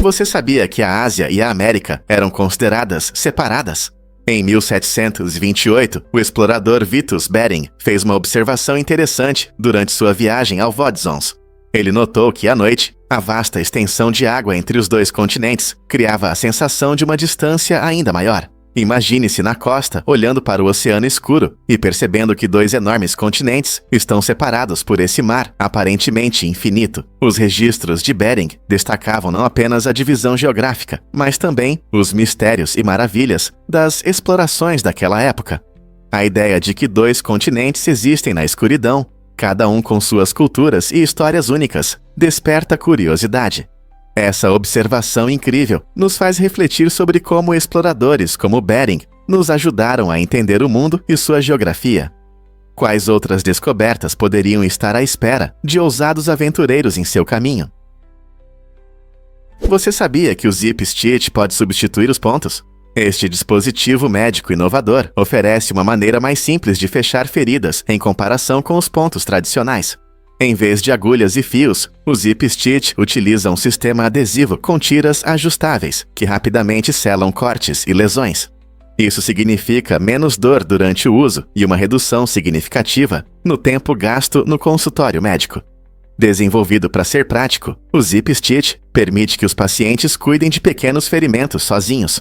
Você sabia que a Ásia e a América eram consideradas separadas? Em 1728, o explorador Vitus Bering fez uma observação interessante durante sua viagem ao Vodzons. Ele notou que, à noite, a vasta extensão de água entre os dois continentes criava a sensação de uma distância ainda maior. Imagine-se na costa, olhando para o oceano escuro e percebendo que dois enormes continentes estão separados por esse mar aparentemente infinito. Os registros de Bering destacavam não apenas a divisão geográfica, mas também os mistérios e maravilhas das explorações daquela época. A ideia de que dois continentes existem na escuridão, cada um com suas culturas e histórias únicas, desperta curiosidade. Essa observação incrível nos faz refletir sobre como exploradores como Bering nos ajudaram a entender o mundo e sua geografia. Quais outras descobertas poderiam estar à espera de ousados aventureiros em seu caminho? Você sabia que o Zip Stitch pode substituir os pontos? Este dispositivo médico inovador oferece uma maneira mais simples de fechar feridas em comparação com os pontos tradicionais. Em vez de agulhas e fios, o Zip Stitch utiliza um sistema adesivo com tiras ajustáveis, que rapidamente selam cortes e lesões. Isso significa menos dor durante o uso e uma redução significativa no tempo gasto no consultório médico. Desenvolvido para ser prático, o Zip Stitch permite que os pacientes cuidem de pequenos ferimentos sozinhos.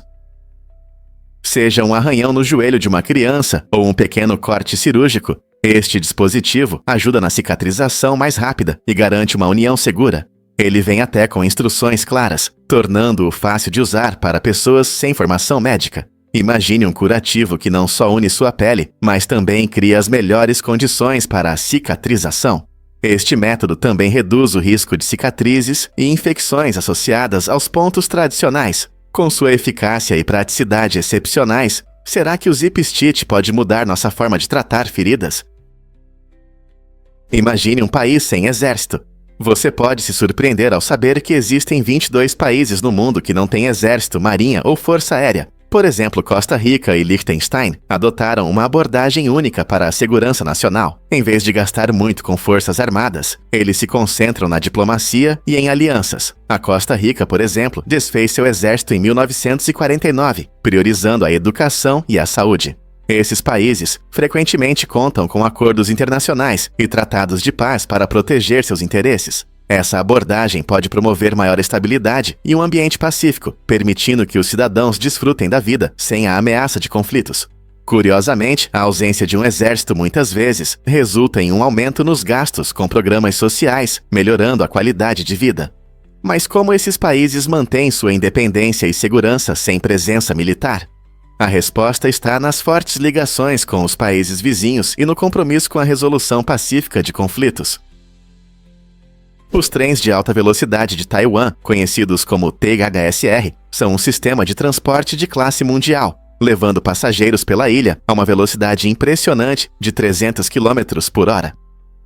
Seja um arranhão no joelho de uma criança ou um pequeno corte cirúrgico, este dispositivo ajuda na cicatrização mais rápida e garante uma união segura. Ele vem até com instruções claras, tornando-o fácil de usar para pessoas sem formação médica. Imagine um curativo que não só une sua pele, mas também cria as melhores condições para a cicatrização. Este método também reduz o risco de cicatrizes e infecções associadas aos pontos tradicionais. Com sua eficácia e praticidade excepcionais, será que o Zip Stitch pode mudar nossa forma de tratar feridas? Imagine um país sem exército. Você pode se surpreender ao saber que existem 22 países no mundo que não têm exército, marinha ou força aérea. Por exemplo, Costa Rica e Liechtenstein adotaram uma abordagem única para a segurança nacional. Em vez de gastar muito com forças armadas, eles se concentram na diplomacia e em alianças. A Costa Rica, por exemplo, desfez seu exército em 1949, priorizando a educação e a saúde. Esses países frequentemente contam com acordos internacionais e tratados de paz para proteger seus interesses. Essa abordagem pode promover maior estabilidade e um ambiente pacífico, permitindo que os cidadãos desfrutem da vida sem a ameaça de conflitos. Curiosamente, a ausência de um exército muitas vezes resulta em um aumento nos gastos com programas sociais, melhorando a qualidade de vida. Mas como esses países mantêm sua independência e segurança sem presença militar? A resposta está nas fortes ligações com os países vizinhos e no compromisso com a resolução pacífica de conflitos. Os trens de alta velocidade de Taiwan, conhecidos como THSR, são um sistema de transporte de classe mundial, levando passageiros pela ilha a uma velocidade impressionante de 300 km por hora.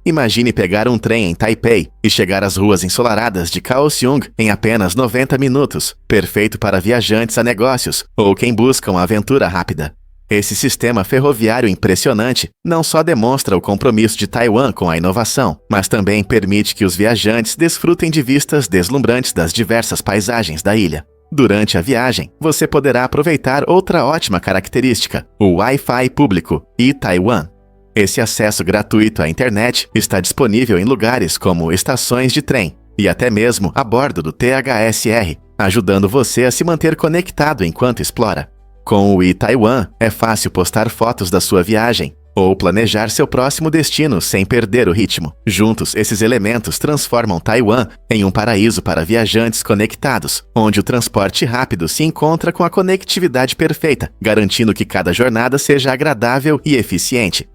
Imagine pegar um trem em Taipei e chegar às ruas ensolaradas de Kaohsiung em apenas 90 minutos, perfeito para viajantes a negócios ou quem busca uma aventura rápida. Esse sistema ferroviário impressionante não só demonstra o compromisso de Taiwan com a inovação, mas também permite que os viajantes desfrutem de vistas deslumbrantes das diversas paisagens da ilha. Durante a viagem, você poderá aproveitar outra ótima característica, o Wi-Fi público e-Taiwan. Esse acesso gratuito à internet está disponível em lugares como estações de trem e até mesmo a bordo do THSR, ajudando você a se manter conectado enquanto explora. Com o e-Taiwan, é fácil postar fotos da sua viagem ou planejar seu próximo destino sem perder o ritmo. Juntos, esses elementos transformam Taiwan em um paraíso para viajantes conectados, onde o transporte rápido se encontra com a conectividade perfeita, garantindo que cada jornada seja agradável e eficiente.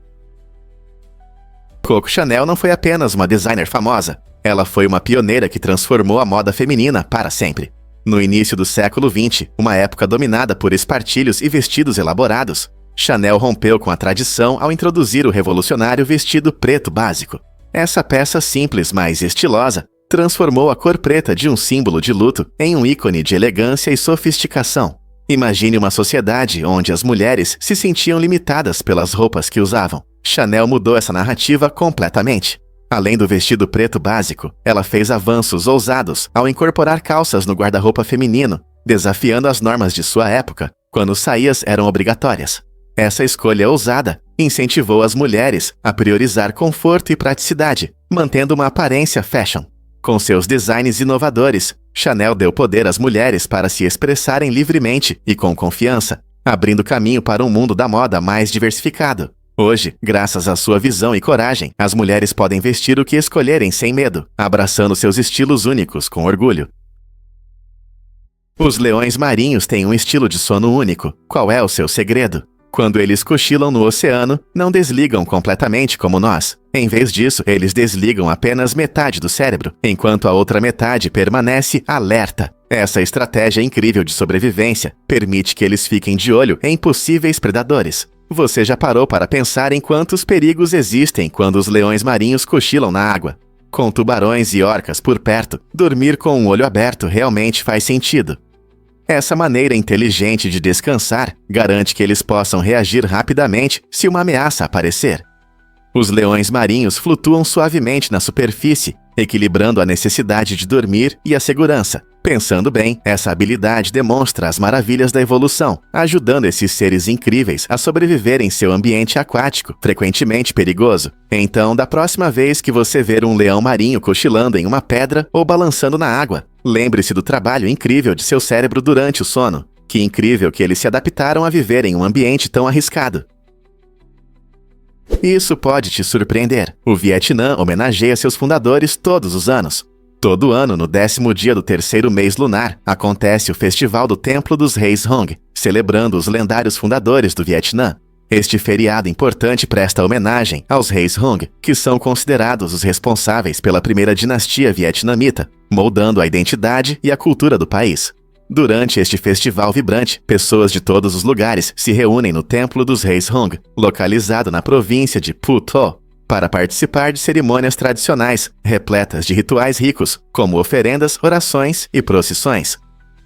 Coco Chanel não foi apenas uma designer famosa, ela foi uma pioneira que transformou a moda feminina para sempre. No início do século XX, uma época dominada por espartilhos e vestidos elaborados, Chanel rompeu com a tradição ao introduzir o revolucionário vestido preto básico. Essa peça simples, mas estilosa, transformou a cor preta de um símbolo de luto em um ícone de elegância e sofisticação. Imagine uma sociedade onde as mulheres se sentiam limitadas pelas roupas que usavam. Chanel mudou essa narrativa completamente. Além do vestido preto básico, ela fez avanços ousados ao incorporar calças no guarda-roupa feminino, desafiando as normas de sua época, quando saias eram obrigatórias. Essa escolha ousada incentivou as mulheres a priorizar conforto e praticidade, mantendo uma aparência fashion. Com seus designs inovadores, Chanel deu poder às mulheres para se expressarem livremente e com confiança, abrindo caminho para um mundo da moda mais diversificado. Hoje, graças à sua visão e coragem, as mulheres podem vestir o que escolherem sem medo, abraçando seus estilos únicos com orgulho. Os leões marinhos têm um estilo de sono único. Qual é o seu segredo? Quando eles cochilam no oceano, não desligam completamente como nós. Em vez disso, eles desligam apenas metade do cérebro, enquanto a outra metade permanece alerta. Essa estratégia incrível de sobrevivência permite que eles fiquem de olho em possíveis predadores. Você já parou para pensar em quantos perigos existem quando os leões marinhos cochilam na água? Com tubarões e orcas por perto, dormir com um olho aberto realmente faz sentido. Essa maneira inteligente de descansar garante que eles possam reagir rapidamente se uma ameaça aparecer. Os leões marinhos flutuam suavemente na superfície, equilibrando a necessidade de dormir e a segurança. Pensando bem, essa habilidade demonstra as maravilhas da evolução, ajudando esses seres incríveis a sobreviver em seu ambiente aquático, frequentemente perigoso. Então, da próxima vez que você ver um leão marinho cochilando em uma pedra ou balançando na água, lembre-se do trabalho incrível de seu cérebro durante o sono. Que incrível que eles se adaptaram a viver em um ambiente tão arriscado. Isso pode te surpreender. O Vietnã homenageia seus fundadores todos os anos. Todo ano, no 10º dia do terceiro mês lunar, acontece o Festival do Templo dos Reis Hong, celebrando os lendários fundadores do Vietnã. Este feriado importante presta homenagem aos Reis Hong, que são considerados os responsáveis pela primeira dinastia vietnamita, moldando a identidade e a cultura do país. Durante este festival vibrante, pessoas de todos os lugares se reúnem no Templo dos Reis Hong, localizado na província de Phu Tho, para participar de cerimônias tradicionais, repletas de rituais ricos, como oferendas, orações e procissões.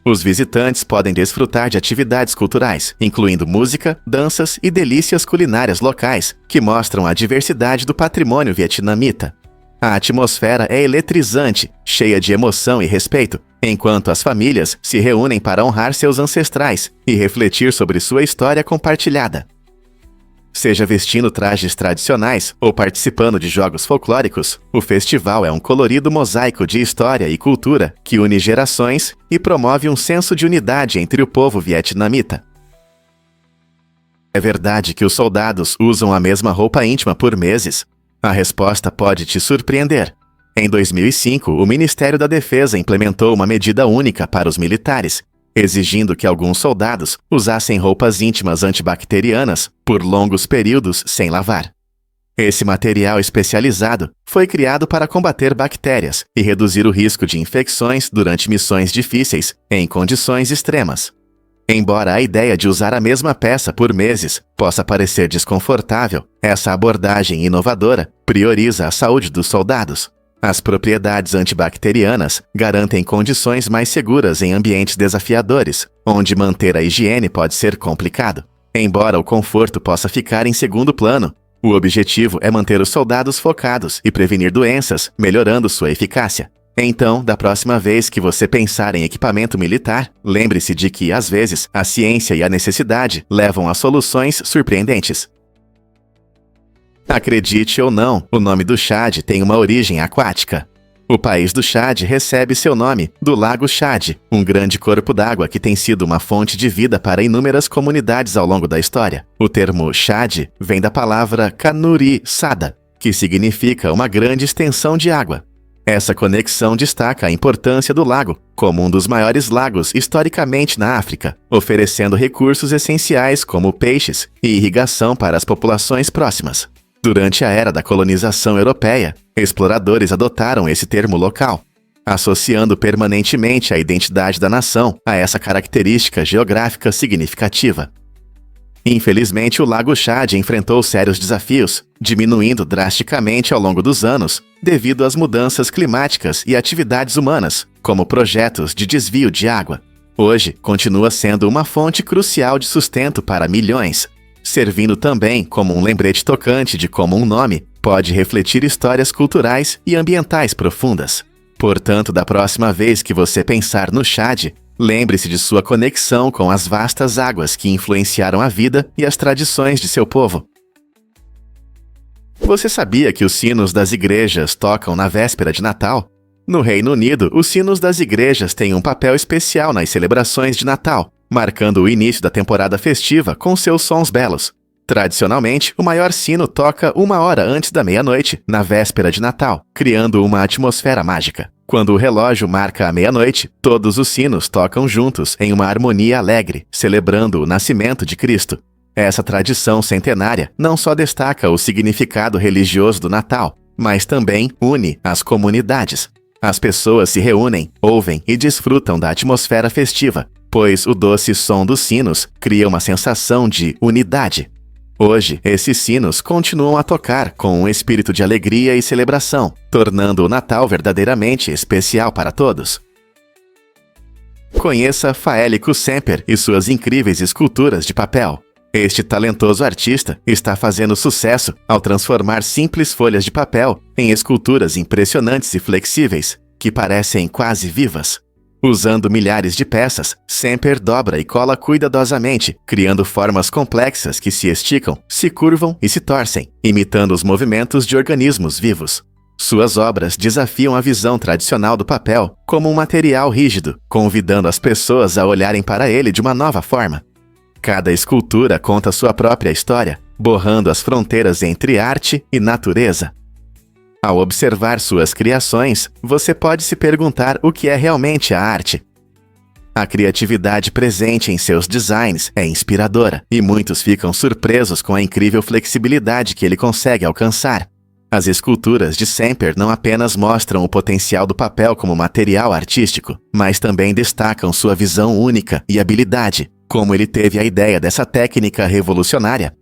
Os visitantes podem desfrutar de atividades culturais, incluindo música, danças e delícias culinárias locais, que mostram a diversidade do patrimônio vietnamita. A atmosfera é eletrizante, cheia de emoção e respeito, enquanto as famílias se reúnem para honrar seus ancestrais e refletir sobre sua história compartilhada. Seja vestindo trajes tradicionais ou participando de jogos folclóricos, o festival é um colorido mosaico de história e cultura que une gerações e promove um senso de unidade entre o povo vietnamita. É verdade que os soldados usam a mesma roupa íntima por meses? A resposta pode te surpreender. Em 2005, o Ministério da Defesa implementou uma medida única para os militares, exigindo que alguns soldados usassem roupas íntimas antibacterianas por longos períodos sem lavar. Esse material especializado foi criado para combater bactérias e reduzir o risco de infecções durante missões difíceis em condições extremas. Embora a ideia de usar a mesma peça por meses possa parecer desconfortável, essa abordagem inovadora prioriza a saúde dos soldados. As propriedades antibacterianas garantem condições mais seguras em ambientes desafiadores, onde manter a higiene pode ser complicado. Embora o conforto possa ficar em segundo plano, o objetivo é manter os soldados focados e prevenir doenças, melhorando sua eficácia. Então, da próxima vez que você pensar em equipamento militar, lembre-se de que, às vezes, a ciência e a necessidade levam a soluções surpreendentes. Acredite ou não, o nome do Chad tem uma origem aquática. O país do Chad recebe seu nome do Lago Chad, um grande corpo d'água que tem sido uma fonte de vida para inúmeras comunidades ao longo da história. O termo Chad vem da palavra Kanuri Sada, que significa uma grande extensão de água. Essa conexão destaca a importância do lago como um dos maiores lagos historicamente na África, oferecendo recursos essenciais como peixes e irrigação para as populações próximas. Durante a era da colonização europeia, exploradores adotaram esse termo local, associando permanentemente a identidade da nação a essa característica geográfica significativa. Infelizmente, o Lago Chad enfrentou sérios desafios, diminuindo drasticamente ao longo dos anos, devido às mudanças climáticas e atividades humanas, como projetos de desvio de água. Hoje, continua sendo uma fonte crucial de sustento para milhões, servindo também como um lembrete tocante de como um nome pode refletir histórias culturais e ambientais profundas. Portanto, da próxima vez que você pensar no Chad, lembre-se de sua conexão com as vastas águas que influenciaram a vida e as tradições de seu povo. Você sabia que os sinos das igrejas tocam na véspera de Natal? No Reino Unido, os sinos das igrejas têm um papel especial nas celebrações de Natal, marcando o início da temporada festiva com seus sons belos. Tradicionalmente, o maior sino toca 1 hora antes da meia-noite, na véspera de Natal, criando uma atmosfera mágica. Quando o relógio marca a meia-noite, todos os sinos tocam juntos em uma harmonia alegre, celebrando o nascimento de Cristo. Essa tradição centenária não só destaca o significado religioso do Natal, mas também une as comunidades. As pessoas se reúnem, ouvem e desfrutam da atmosfera festiva, pois o doce som dos sinos cria uma sensação de unidade. Hoje, esses sinos continuam a tocar com um espírito de alegria e celebração, tornando o Natal verdadeiramente especial para todos. Conheça Faélico Semper e suas incríveis esculturas de papel. Este talentoso artista está fazendo sucesso ao transformar simples folhas de papel em esculturas impressionantes e flexíveis, que parecem quase vivas. Usando milhares de peças, Semper dobra e cola cuidadosamente, criando formas complexas que se esticam, se curvam e se torcem, imitando os movimentos de organismos vivos. Suas obras desafiam a visão tradicional do papel como um material rígido, convidando as pessoas a olharem para ele de uma nova forma. Cada escultura conta sua própria história, borrando as fronteiras entre arte e natureza. Ao observar suas criações, você pode se perguntar o que é realmente a arte. A criatividade presente em seus designs é inspiradora, e muitos ficam surpresos com a incrível flexibilidade que ele consegue alcançar. As esculturas de Semper não apenas mostram o potencial do papel como material artístico, mas também destacam sua visão única e habilidade, como ele teve a ideia dessa técnica revolucionária.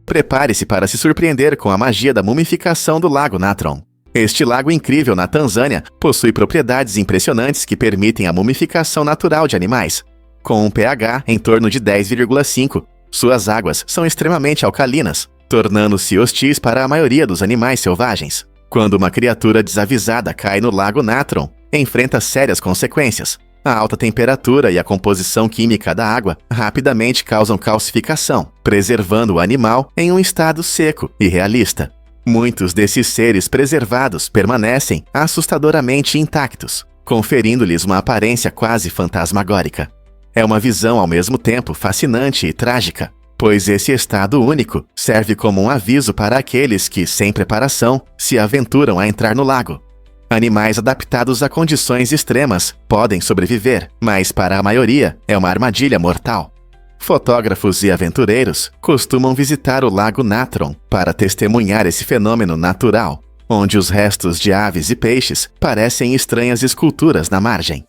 Prepare-se para se surpreender com a magia da mumificação do Lago Natron. Este lago incrível na Tanzânia possui propriedades impressionantes que permitem a mumificação natural de animais. Com um pH em torno de 10,5, suas águas são extremamente alcalinas, tornando-se hostis para a maioria dos animais selvagens. Quando uma criatura desavisada cai no Lago Natron, enfrenta sérias consequências. A alta temperatura e a composição química da água rapidamente causam calcificação, preservando o animal em um estado seco e realista. Muitos desses seres preservados permanecem assustadoramente intactos, conferindo-lhes uma aparência quase fantasmagórica. É uma visão ao mesmo tempo fascinante e trágica, pois esse estado único serve como um aviso para aqueles que, sem preparação, se aventuram a entrar no lago. Animais adaptados a condições extremas podem sobreviver, mas para a maioria é uma armadilha mortal. Fotógrafos e aventureiros costumam visitar o Lago Natron para testemunhar esse fenômeno natural, onde os restos de aves e peixes parecem estranhas esculturas na margem.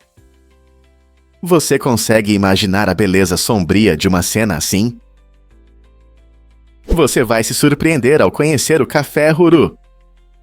Você consegue imaginar a beleza sombria de uma cena assim? Você vai se surpreender ao conhecer o Café Huru,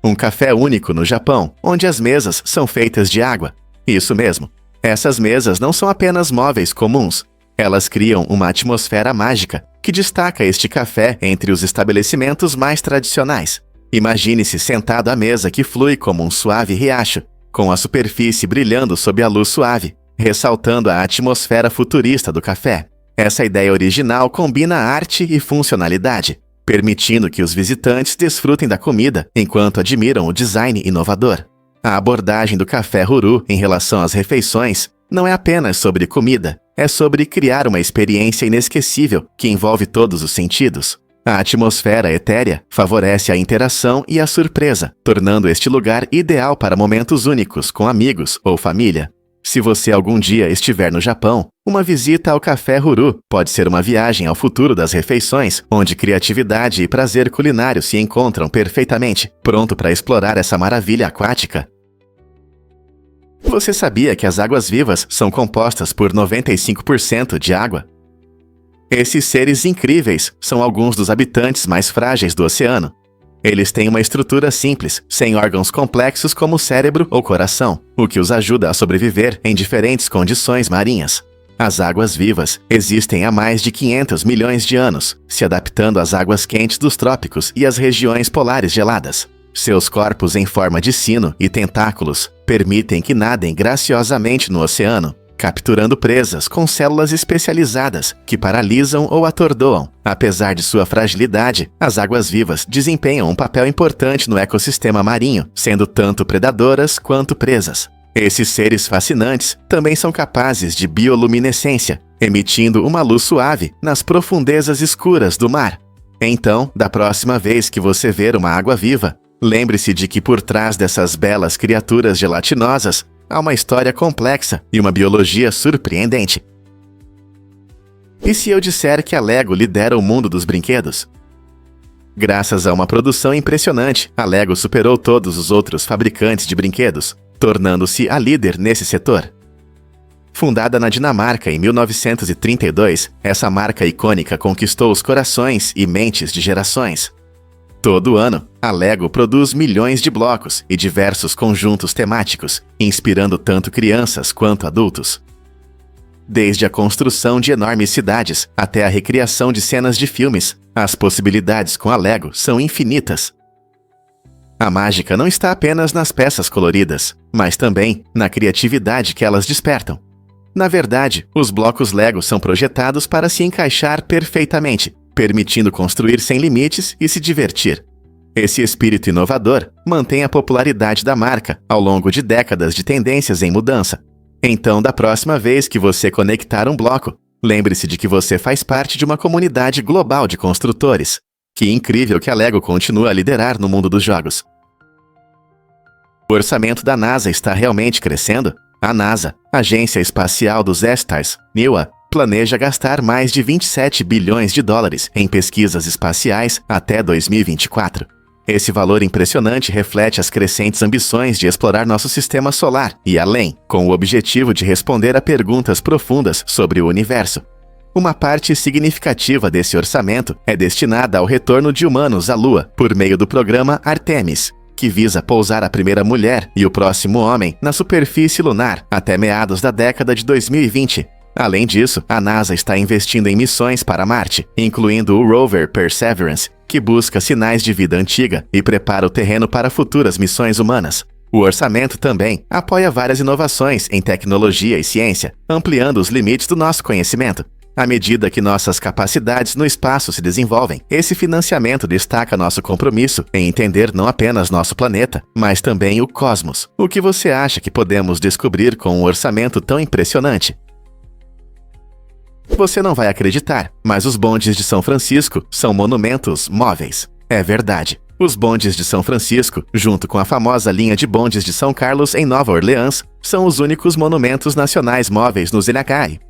um café único no Japão, onde as mesas são feitas de água. Isso mesmo, essas mesas não são apenas móveis comuns, elas criam uma atmosfera mágica que destaca este café entre os estabelecimentos mais tradicionais. Imagine-se sentado à mesa que flui como um suave riacho, com a superfície brilhando sob a luz suave, ressaltando a atmosfera futurista do café. Essa ideia original combina arte e funcionalidade, permitindo que os visitantes desfrutem da comida enquanto admiram o design inovador. A abordagem do Café Huru em relação às refeições não é apenas sobre comida, é sobre criar uma experiência inesquecível que envolve todos os sentidos. A atmosfera etérea favorece a interação e a surpresa, tornando este lugar ideal para momentos únicos com amigos ou família. Se você algum dia estiver no Japão, uma visita ao Café Huru pode ser uma viagem ao futuro das refeições, onde criatividade e prazer culinário se encontram perfeitamente, pronto para explorar essa maravilha aquática. Você sabia que as águas-vivas são compostas por 95% de água? Esses seres incríveis são alguns dos habitantes mais frágeis do oceano. Eles têm uma estrutura simples, sem órgãos complexos como o cérebro ou coração, o que os ajuda a sobreviver em diferentes condições marinhas. As águas-vivas existem há mais de 500 milhões de anos, se adaptando às águas quentes dos trópicos e às regiões polares geladas. Seus corpos em forma de sino e tentáculos permitem que nadem graciosamente no oceano, capturando presas com células especializadas que paralisam ou atordoam. Apesar de sua fragilidade, as águas-vivas desempenham um papel importante no ecossistema marinho, sendo tanto predadoras quanto presas. Esses seres fascinantes também são capazes de bioluminescência, emitindo uma luz suave nas profundezas escuras do mar. Então, da próxima vez que você ver uma água-viva, lembre-se de que por trás dessas belas criaturas gelatinosas há uma história complexa e uma biologia surpreendente. E se eu disser que a Lego lidera o mundo dos brinquedos? Graças a uma produção impressionante, a Lego superou todos os outros fabricantes de brinquedos, tornando-se a líder nesse setor. Fundada na Dinamarca em 1932, essa marca icônica conquistou os corações e mentes de gerações. Todo ano, a Lego produz milhões de blocos e diversos conjuntos temáticos, inspirando tanto crianças quanto adultos. Desde a construção de enormes cidades até a recriação de cenas de filmes, as possibilidades com a Lego são infinitas. A mágica não está apenas nas peças coloridas, mas também na criatividade que elas despertam. Na verdade, os blocos Lego são projetados para se encaixar perfeitamente, permitindo construir sem limites e se divertir. Esse espírito inovador mantém a popularidade da marca ao longo de décadas de tendências em mudança. Então, da próxima vez que você conectar um bloco, lembre-se de que você faz parte de uma comunidade global de construtores. Que incrível que a Lego continua a liderar no mundo dos jogos. O orçamento da NASA está realmente crescendo? A NASA, Agência Espacial dos Estados Unidos, planeja gastar mais de 27 bilhões de dólares em pesquisas espaciais até 2024. Esse valor impressionante reflete as crescentes ambições de explorar nosso sistema solar e além, com o objetivo de responder a perguntas profundas sobre o universo. Uma parte significativa desse orçamento é destinada ao retorno de humanos à Lua por meio do programa Artemis, que visa pousar a primeira mulher e o próximo homem na superfície lunar até meados da década de 2020. Além disso, a NASA está investindo em missões para Marte, incluindo o rover Perseverance, que busca sinais de vida antiga e prepara o terreno para futuras missões humanas. O orçamento também apoia várias inovações em tecnologia e ciência, ampliando os limites do nosso conhecimento. À medida que nossas capacidades no espaço se desenvolvem, esse financiamento destaca nosso compromisso em entender não apenas nosso planeta, mas também o cosmos. O que você acha que podemos descobrir com um orçamento tão impressionante? Você não vai acreditar, mas os bondes de São Francisco são monumentos móveis. É verdade. Os bondes de São Francisco, junto com a famosa linha de bondes de São Carlos em Nova Orleans, são os únicos monumentos nacionais móveis nos NHI.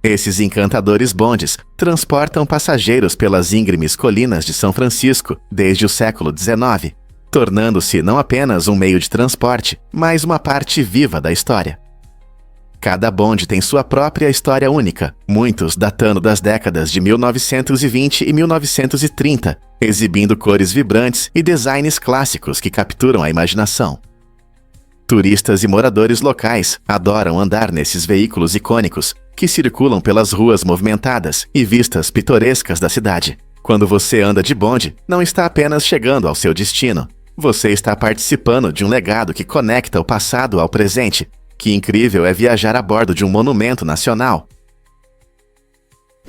Esses encantadores bondes transportam passageiros pelas íngremes colinas de São Francisco desde o século XIX, tornando-se não apenas um meio de transporte, mas uma parte viva da história. Cada bonde tem sua própria história única, muitos datando das décadas de 1920 e 1930, exibindo cores vibrantes e designs clássicos que capturam a imaginação. Turistas e moradores locais adoram andar nesses veículos icônicos, que circulam pelas ruas movimentadas e vistas pitorescas da cidade. Quando você anda de bonde, não está apenas chegando ao seu destino. Você está participando de um legado que conecta o passado ao presente. Que incrível é viajar a bordo de um monumento nacional.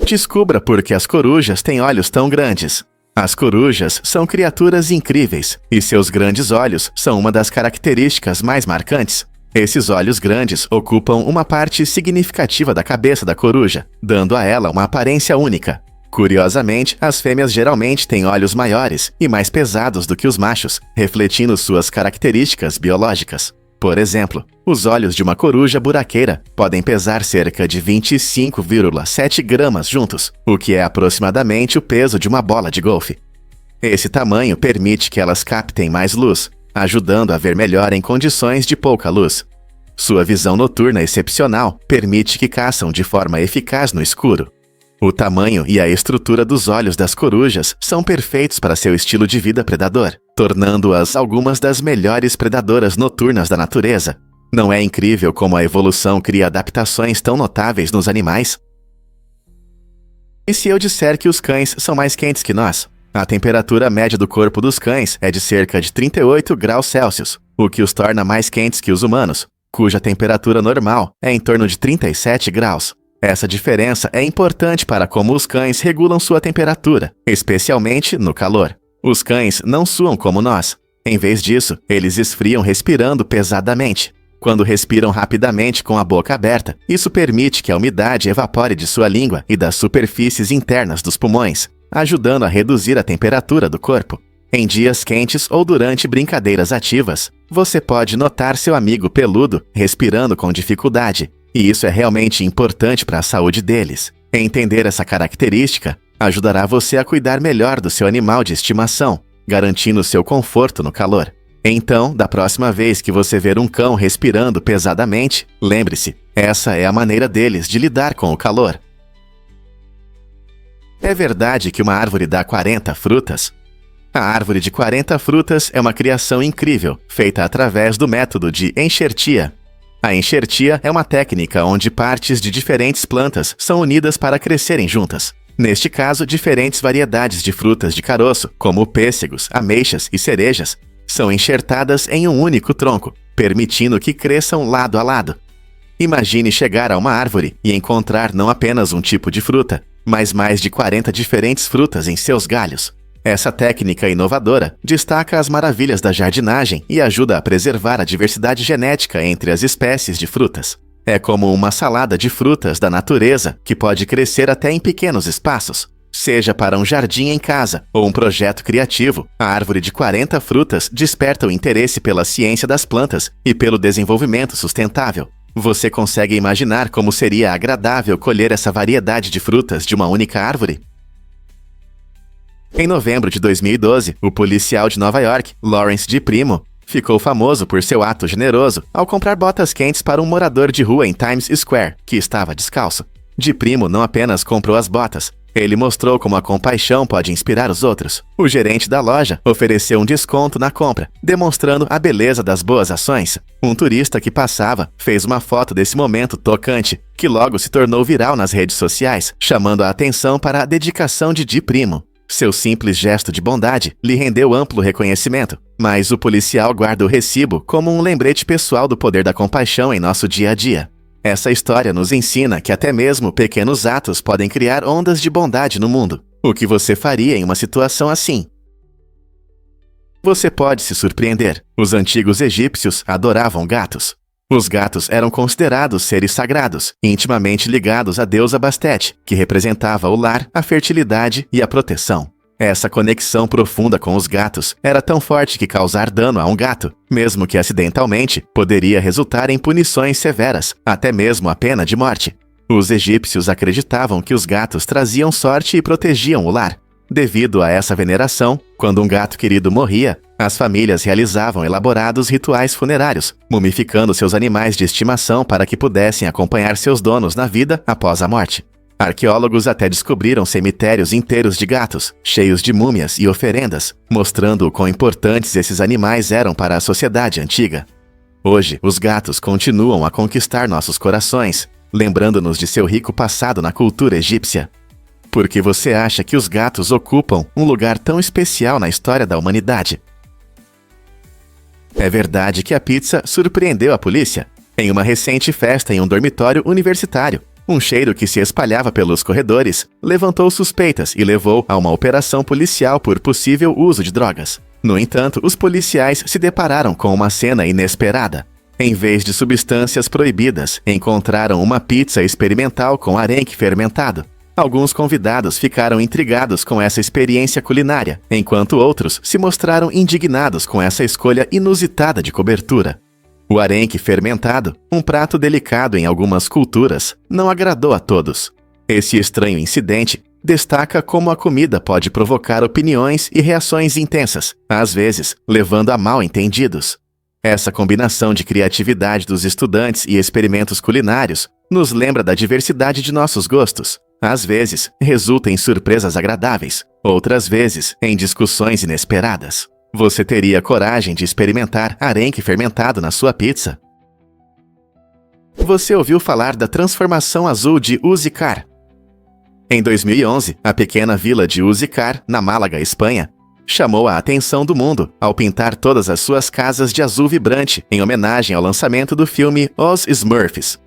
Descubra por que as corujas têm olhos tão grandes. As corujas são criaturas incríveis, e seus grandes olhos são uma das características mais marcantes. Esses olhos grandes ocupam uma parte significativa da cabeça da coruja, dando a ela uma aparência única. Curiosamente, as fêmeas geralmente têm olhos maiores e mais pesados do que os machos, refletindo suas características biológicas. Por exemplo, os olhos de uma coruja buraqueira podem pesar cerca de 25,7 gramas juntos, o que é aproximadamente o peso de uma bola de golfe. Esse tamanho permite que elas captem mais luz, ajudando a ver melhor em condições de pouca luz. Sua visão noturna excepcional permite que caçam de forma eficaz no escuro. O tamanho e a estrutura dos olhos das corujas são perfeitos para seu estilo de vida predador, tornando-as algumas das melhores predadoras noturnas da natureza. Não é incrível como a evolução cria adaptações tão notáveis nos animais? E se eu disser que os cães são mais quentes que nós? A temperatura média do corpo dos cães é de cerca de 38 graus Celsius, o que os torna mais quentes que os humanos, cuja temperatura normal é em torno de 37 graus. Essa diferença é importante para como os cães regulam sua temperatura, especialmente no calor. Os cães não suam como nós. Em vez disso, eles esfriam respirando pesadamente. Quando respiram rapidamente com a boca aberta, isso permite que a umidade evapore de sua língua e das superfícies internas dos pulmões, ajudando a reduzir a temperatura do corpo. Em dias quentes ou durante brincadeiras ativas, você pode notar seu amigo peludo respirando com dificuldade, e isso é realmente importante para a saúde deles. Entender essa característica ajudará você a cuidar melhor do seu animal de estimação, garantindo seu conforto no calor. Então, da próxima vez que você ver um cão respirando pesadamente, lembre-se, essa é a maneira deles de lidar com o calor. É verdade que uma árvore dá 40 frutas? A árvore de 40 frutas é uma criação incrível, feita através do método de enxertia. A enxertia é uma técnica onde partes de diferentes plantas são unidas para crescerem juntas. Neste caso, diferentes variedades de frutas de caroço, como pêssegos, ameixas e cerejas, são enxertadas em um único tronco, permitindo que cresçam lado a lado. Imagine chegar a uma árvore e encontrar não apenas um tipo de fruta, mas mais de 40 diferentes frutas em seus galhos. Essa técnica inovadora destaca as maravilhas da jardinagem e ajuda a preservar a diversidade genética entre as espécies de frutas. É como uma salada de frutas da natureza que pode crescer até em pequenos espaços. Seja para um jardim em casa ou um projeto criativo, a árvore de 40 frutas desperta o interesse pela ciência das plantas e pelo desenvolvimento sustentável. Você consegue imaginar como seria agradável colher essa variedade de frutas de uma única árvore? Em novembro de 2012, o policial de Nova York, Lawrence Di Primo, ficou famoso por seu ato generoso ao comprar botas quentes para um morador de rua em Times Square, que estava descalço. Di Primo não apenas comprou as botas, ele mostrou como a compaixão pode inspirar os outros. O gerente da loja ofereceu um desconto na compra, demonstrando a beleza das boas ações. Um turista que passava fez uma foto desse momento tocante, que logo se tornou viral nas redes sociais, chamando a atenção para a dedicação de Di Primo. Seu simples gesto de bondade lhe rendeu amplo reconhecimento, mas o policial guarda o recibo como um lembrete pessoal do poder da compaixão em nosso dia a dia. Essa história nos ensina que até mesmo pequenos atos podem criar ondas de bondade no mundo. O que você faria em uma situação assim? Você pode se surpreender. Os antigos egípcios adoravam gatos. Os gatos eram considerados seres sagrados, intimamente ligados à deusa Bastet, que representava o lar, a fertilidade e a proteção. Essa conexão profunda com os gatos era tão forte que causar dano a um gato, mesmo que acidentalmente, poderia resultar em punições severas, até mesmo a pena de morte. Os egípcios acreditavam que os gatos traziam sorte e protegiam o lar. Devido a essa veneração, quando um gato querido morria, as famílias realizavam elaborados rituais funerários, mumificando seus animais de estimação para que pudessem acompanhar seus donos na vida após a morte. Arqueólogos até descobriram cemitérios inteiros de gatos, cheios de múmias e oferendas, mostrando o quão importantes esses animais eram para a sociedade antiga. Hoje, os gatos continuam a conquistar nossos corações, lembrando-nos de seu rico passado na cultura egípcia. Por que você acha que os gatos ocupam um lugar tão especial na história da humanidade? É verdade que a pizza surpreendeu a polícia. Em uma recente festa em um dormitório universitário, um cheiro que se espalhava pelos corredores levantou suspeitas e levou a uma operação policial por possível uso de drogas. No entanto, os policiais se depararam com uma cena inesperada. Em vez de substâncias proibidas, encontraram uma pizza experimental com arenque fermentado. Alguns convidados ficaram intrigados com essa experiência culinária, enquanto outros se mostraram indignados com essa escolha inusitada de cobertura. O arenque fermentado, um prato delicado em algumas culturas, não agradou a todos. Esse estranho incidente destaca como a comida pode provocar opiniões e reações intensas, às vezes levando a mal-entendidos. Essa combinação de criatividade dos estudantes e experimentos culinários nos lembra da diversidade de nossos gostos. Às vezes, resulta em surpresas agradáveis, outras vezes, em discussões inesperadas. Você teria coragem de experimentar arenque fermentado na sua pizza? Você ouviu falar da transformação azul de Uzicar? Em 2011, a pequena vila de Uzicar, na Málaga, Espanha, chamou a atenção do mundo ao pintar todas as suas casas de azul vibrante em homenagem ao lançamento do filme Os Smurfs.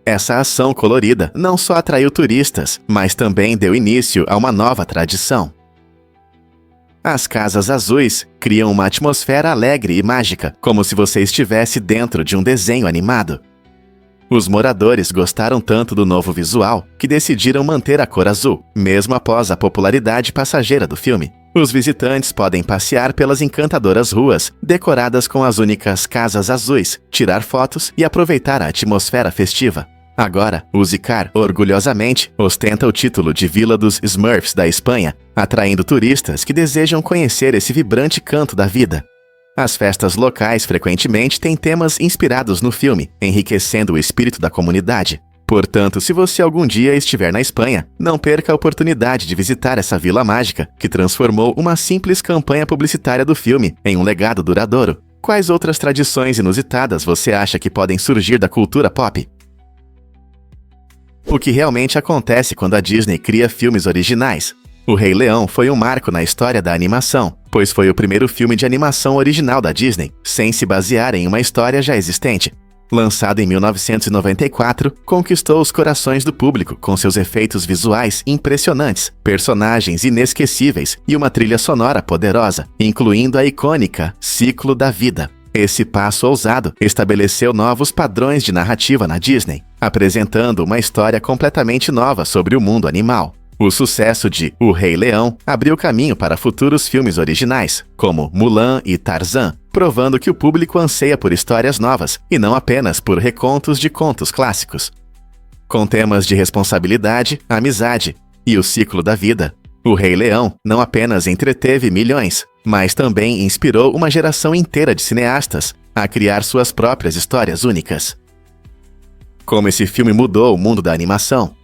Essa ação colorida não só atraiu turistas, mas também deu início a uma nova tradição. As casas azuis criam uma atmosfera alegre e mágica, como se você estivesse dentro de um desenho animado. Os moradores gostaram tanto do novo visual que decidiram manter a cor azul, mesmo após a popularidade passageira do filme. Os visitantes podem passear pelas encantadoras ruas, decoradas com as únicas casas azuis, tirar fotos e aproveitar a atmosfera festiva. Agora, Uzicar, orgulhosamente, ostenta o título de Vila dos Smurfs da Espanha, atraindo turistas que desejam conhecer esse vibrante canto da vida. As festas locais frequentemente têm temas inspirados no filme, enriquecendo o espírito da comunidade. Portanto, se você algum dia estiver na Espanha, não perca a oportunidade de visitar essa vila mágica que transformou uma simples campanha publicitária do filme em um legado duradouro. Quais outras tradições inusitadas você acha que podem surgir da cultura pop? O que realmente acontece quando a Disney cria filmes originais? O Rei Leão foi um marco na história da animação, pois foi o primeiro filme de animação original da Disney, sem se basear em uma história já existente. Lançado em 1994, conquistou os corações do público com seus efeitos visuais impressionantes, personagens inesquecíveis e uma trilha sonora poderosa, incluindo a icônica Ciclo da Vida. Esse passo ousado estabeleceu novos padrões de narrativa na Disney, apresentando uma história completamente nova sobre o mundo animal. O sucesso de O Rei Leão abriu caminho para futuros filmes originais, como Mulan e Tarzan, provando que o público anseia por histórias novas e não apenas por recontos de contos clássicos. Com temas de responsabilidade, amizade e o ciclo da vida, O Rei Leão não apenas entreteve milhões, mas também inspirou uma geração inteira de cineastas a criar suas próprias histórias únicas. Como esse filme mudou o mundo da animação?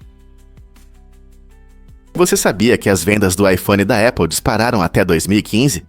Você sabia que as vendas do iPhone da Apple dispararam até 2015?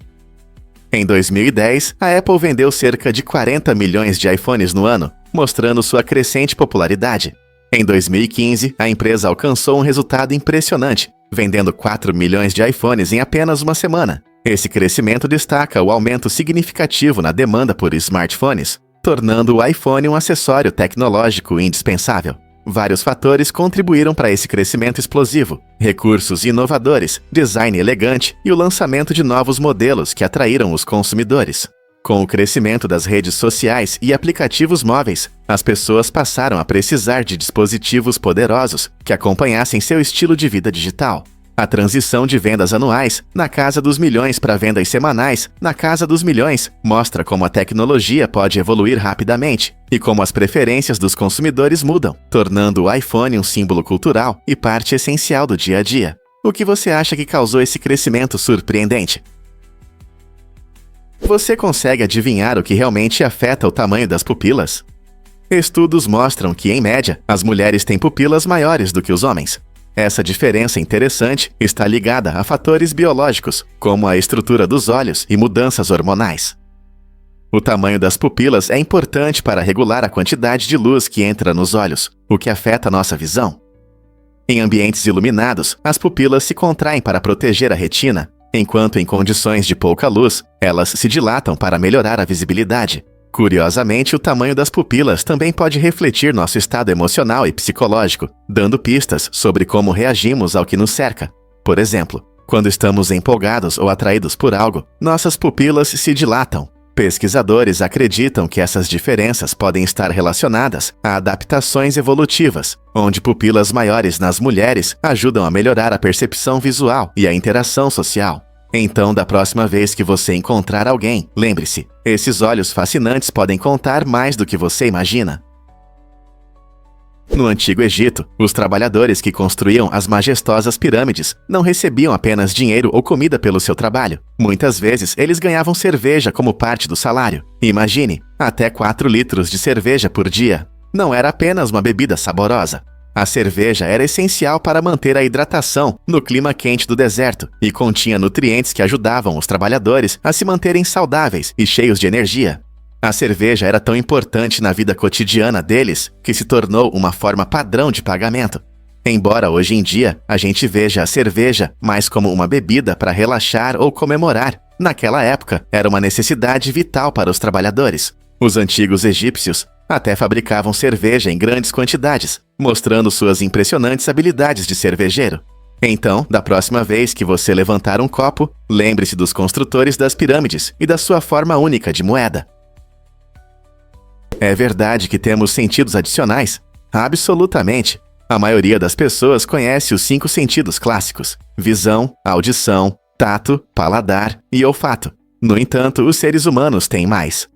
Em 2010, a Apple vendeu cerca de 40 milhões de iPhones no ano, mostrando sua crescente popularidade. Em 2015, a empresa alcançou um resultado impressionante, vendendo 4 milhões de iPhones em apenas uma semana. Esse crescimento destaca o aumento significativo na demanda por smartphones, tornando o iPhone um acessório tecnológico indispensável. Vários fatores contribuíram para esse crescimento explosivo: recursos inovadores, design elegante e o lançamento de novos modelos que atraíram os consumidores. Com o crescimento das redes sociais e aplicativos móveis, as pessoas passaram a precisar de dispositivos poderosos que acompanhassem seu estilo de vida digital. A transição de vendas anuais, na casa dos milhões, para vendas semanais, na casa dos milhões, mostra como a tecnologia pode evoluir rapidamente e como as preferências dos consumidores mudam, tornando o iPhone um símbolo cultural e parte essencial do dia a dia. O que você acha que causou esse crescimento surpreendente? Você consegue adivinhar o que realmente afeta o tamanho das pupilas? Estudos mostram que, em média, as mulheres têm pupilas maiores do que os homens. Essa diferença interessante está ligada a fatores biológicos, como a estrutura dos olhos e mudanças hormonais. O tamanho das pupilas é importante para regular a quantidade de luz que entra nos olhos, o que afeta nossa visão. Em ambientes iluminados, as pupilas se contraem para proteger a retina, enquanto em condições de pouca luz, elas se dilatam para melhorar a visibilidade. Curiosamente, o tamanho das pupilas também pode refletir nosso estado emocional e psicológico, dando pistas sobre como reagimos ao que nos cerca. Por exemplo, quando estamos empolgados ou atraídos por algo, nossas pupilas se dilatam. Pesquisadores acreditam que essas diferenças podem estar relacionadas a adaptações evolutivas, onde pupilas maiores nas mulheres ajudam a melhorar a percepção visual e a interação social. Então, da próxima vez que você encontrar alguém, lembre-se, esses olhos fascinantes podem contar mais do que você imagina. No Antigo Egito, os trabalhadores que construíam as majestosas pirâmides não recebiam apenas dinheiro ou comida pelo seu trabalho. Muitas vezes, eles ganhavam cerveja como parte do salário. Imagine, até 4 litros de cerveja por dia. Não era apenas uma bebida saborosa. A cerveja era essencial para manter a hidratação no clima quente do deserto e continha nutrientes que ajudavam os trabalhadores a se manterem saudáveis e cheios de energia. A cerveja era tão importante na vida cotidiana deles que se tornou uma forma padrão de pagamento. Embora hoje em dia a gente veja a cerveja mais como uma bebida para relaxar ou comemorar, naquela época era uma necessidade vital para os trabalhadores. Os antigos egípcios até fabricavam cerveja em grandes quantidades, mostrando suas impressionantes habilidades de cervejeiro. Então, da próxima vez que você levantar um copo, lembre-se dos construtores das pirâmides e da sua forma única de moeda. É verdade que temos sentidos adicionais? Absolutamente! A maioria das pessoas conhece os 5 sentidos clássicos: visão, audição, tato, paladar e olfato. No entanto, os seres humanos têm mais.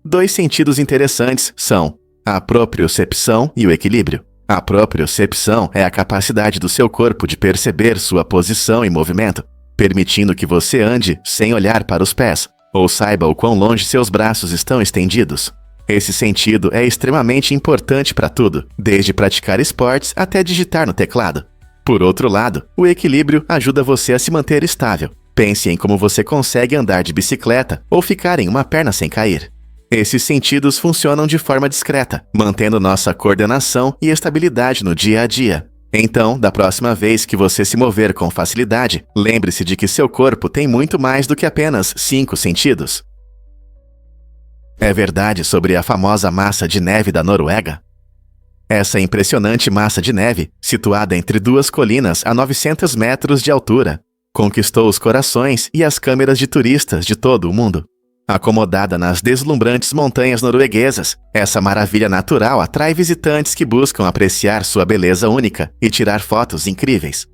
2 sentidos interessantes são a propriocepção e o equilíbrio. A propriocepção é a capacidade do seu corpo de perceber sua posição e movimento, permitindo que você ande sem olhar para os pés, ou saiba o quão longe seus braços estão estendidos. Esse sentido é extremamente importante para tudo, desde praticar esportes até digitar no teclado. Por outro lado, o equilíbrio ajuda você a se manter estável. Pense em como você consegue andar de bicicleta ou ficar em uma perna sem cair. Esses sentidos funcionam de forma discreta, mantendo nossa coordenação e estabilidade no dia a dia. Então, da próxima vez que você se mover com facilidade, lembre-se de que seu corpo tem muito mais do que apenas 5 sentidos. É verdade sobre a famosa massa de neve da Noruega? Essa impressionante massa de neve, situada entre 2 colinas a 900 metros de altura, conquistou os corações e as câmeras de turistas de todo o mundo. Acomodada nas deslumbrantes montanhas norueguesas, essa maravilha natural atrai visitantes que buscam apreciar sua beleza única e tirar fotos incríveis.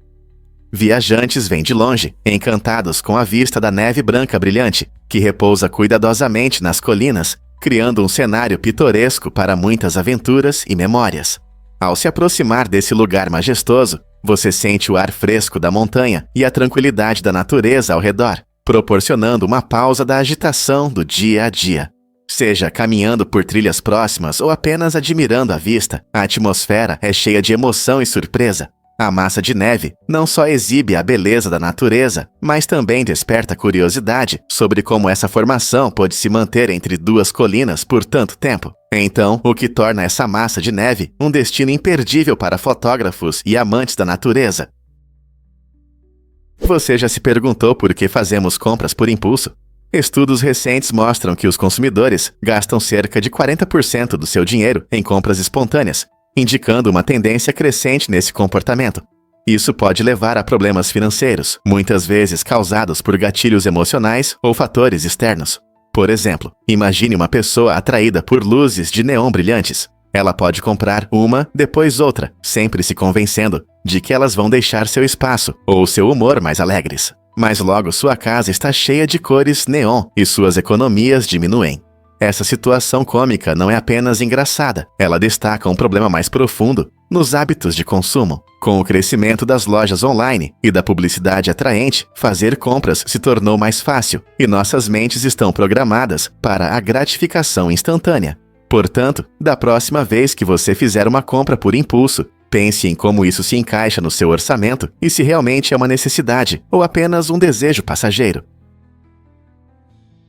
Viajantes vêm de longe, encantados com a vista da neve branca brilhante, que repousa cuidadosamente nas colinas, criando um cenário pitoresco para muitas aventuras e memórias. Ao se aproximar desse lugar majestoso, você sente o ar fresco da montanha e a tranquilidade da natureza ao redor, proporcionando uma pausa da agitação do dia a dia. Seja caminhando por trilhas próximas ou apenas admirando a vista, a atmosfera é cheia de emoção e surpresa. A massa de neve não só exibe a beleza da natureza, mas também desperta curiosidade sobre como essa formação pôde se manter entre 2 colinas por tanto tempo. Então, o que torna essa massa de neve um destino imperdível para fotógrafos e amantes da natureza. Você já se perguntou por que fazemos compras por impulso? Estudos recentes mostram que os consumidores gastam cerca de 40% do seu dinheiro em compras espontâneas, indicando uma tendência crescente nesse comportamento. Isso pode levar a problemas financeiros, muitas vezes causados por gatilhos emocionais ou fatores externos. Por exemplo, imagine uma pessoa atraída por luzes de neon brilhantes. Ela pode comprar uma, depois outra, sempre se convencendo de que elas vão deixar seu espaço ou seu humor mais alegres. Mas logo sua casa está cheia de cores neon e suas economias diminuem. Essa situação cômica não é apenas engraçada, ela destaca um problema mais profundo nos hábitos de consumo. Com o crescimento das lojas online e da publicidade atraente, fazer compras se tornou mais fácil e nossas mentes estão programadas para a gratificação instantânea. Portanto, da próxima vez que você fizer uma compra por impulso, pense em como isso se encaixa no seu orçamento e se realmente é uma necessidade ou apenas um desejo passageiro.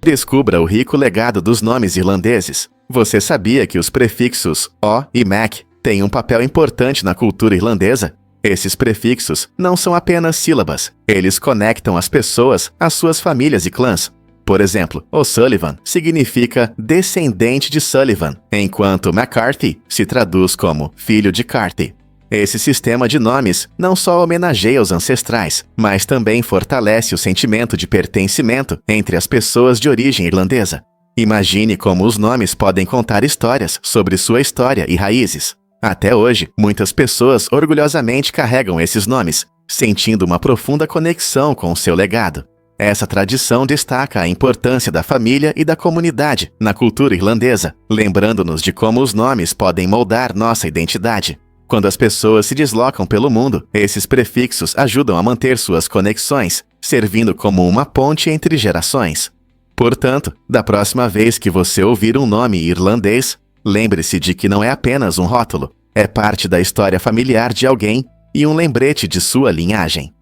Descubra o rico legado dos nomes irlandeses. Você sabia que os prefixos O e Mac têm um papel importante na cultura irlandesa? Esses prefixos não são apenas sílabas, eles conectam as pessoas às suas famílias e clãs. Por exemplo, O'Sullivan significa descendente de Sullivan, enquanto McCarthy se traduz como filho de Carthy. Esse sistema de nomes não só homenageia os ancestrais, mas também fortalece o sentimento de pertencimento entre as pessoas de origem irlandesa. Imagine como os nomes podem contar histórias sobre sua história e raízes. Até hoje, muitas pessoas orgulhosamente carregam esses nomes, sentindo uma profunda conexão com o seu legado. Essa tradição destaca a importância da família e da comunidade na cultura irlandesa, lembrando-nos de como os nomes podem moldar nossa identidade. Quando as pessoas se deslocam pelo mundo, esses prefixos ajudam a manter suas conexões, servindo como uma ponte entre gerações. Portanto, da próxima vez que você ouvir um nome irlandês, lembre-se de que não é apenas um rótulo, é parte da história familiar de alguém e um lembrete de sua linhagem.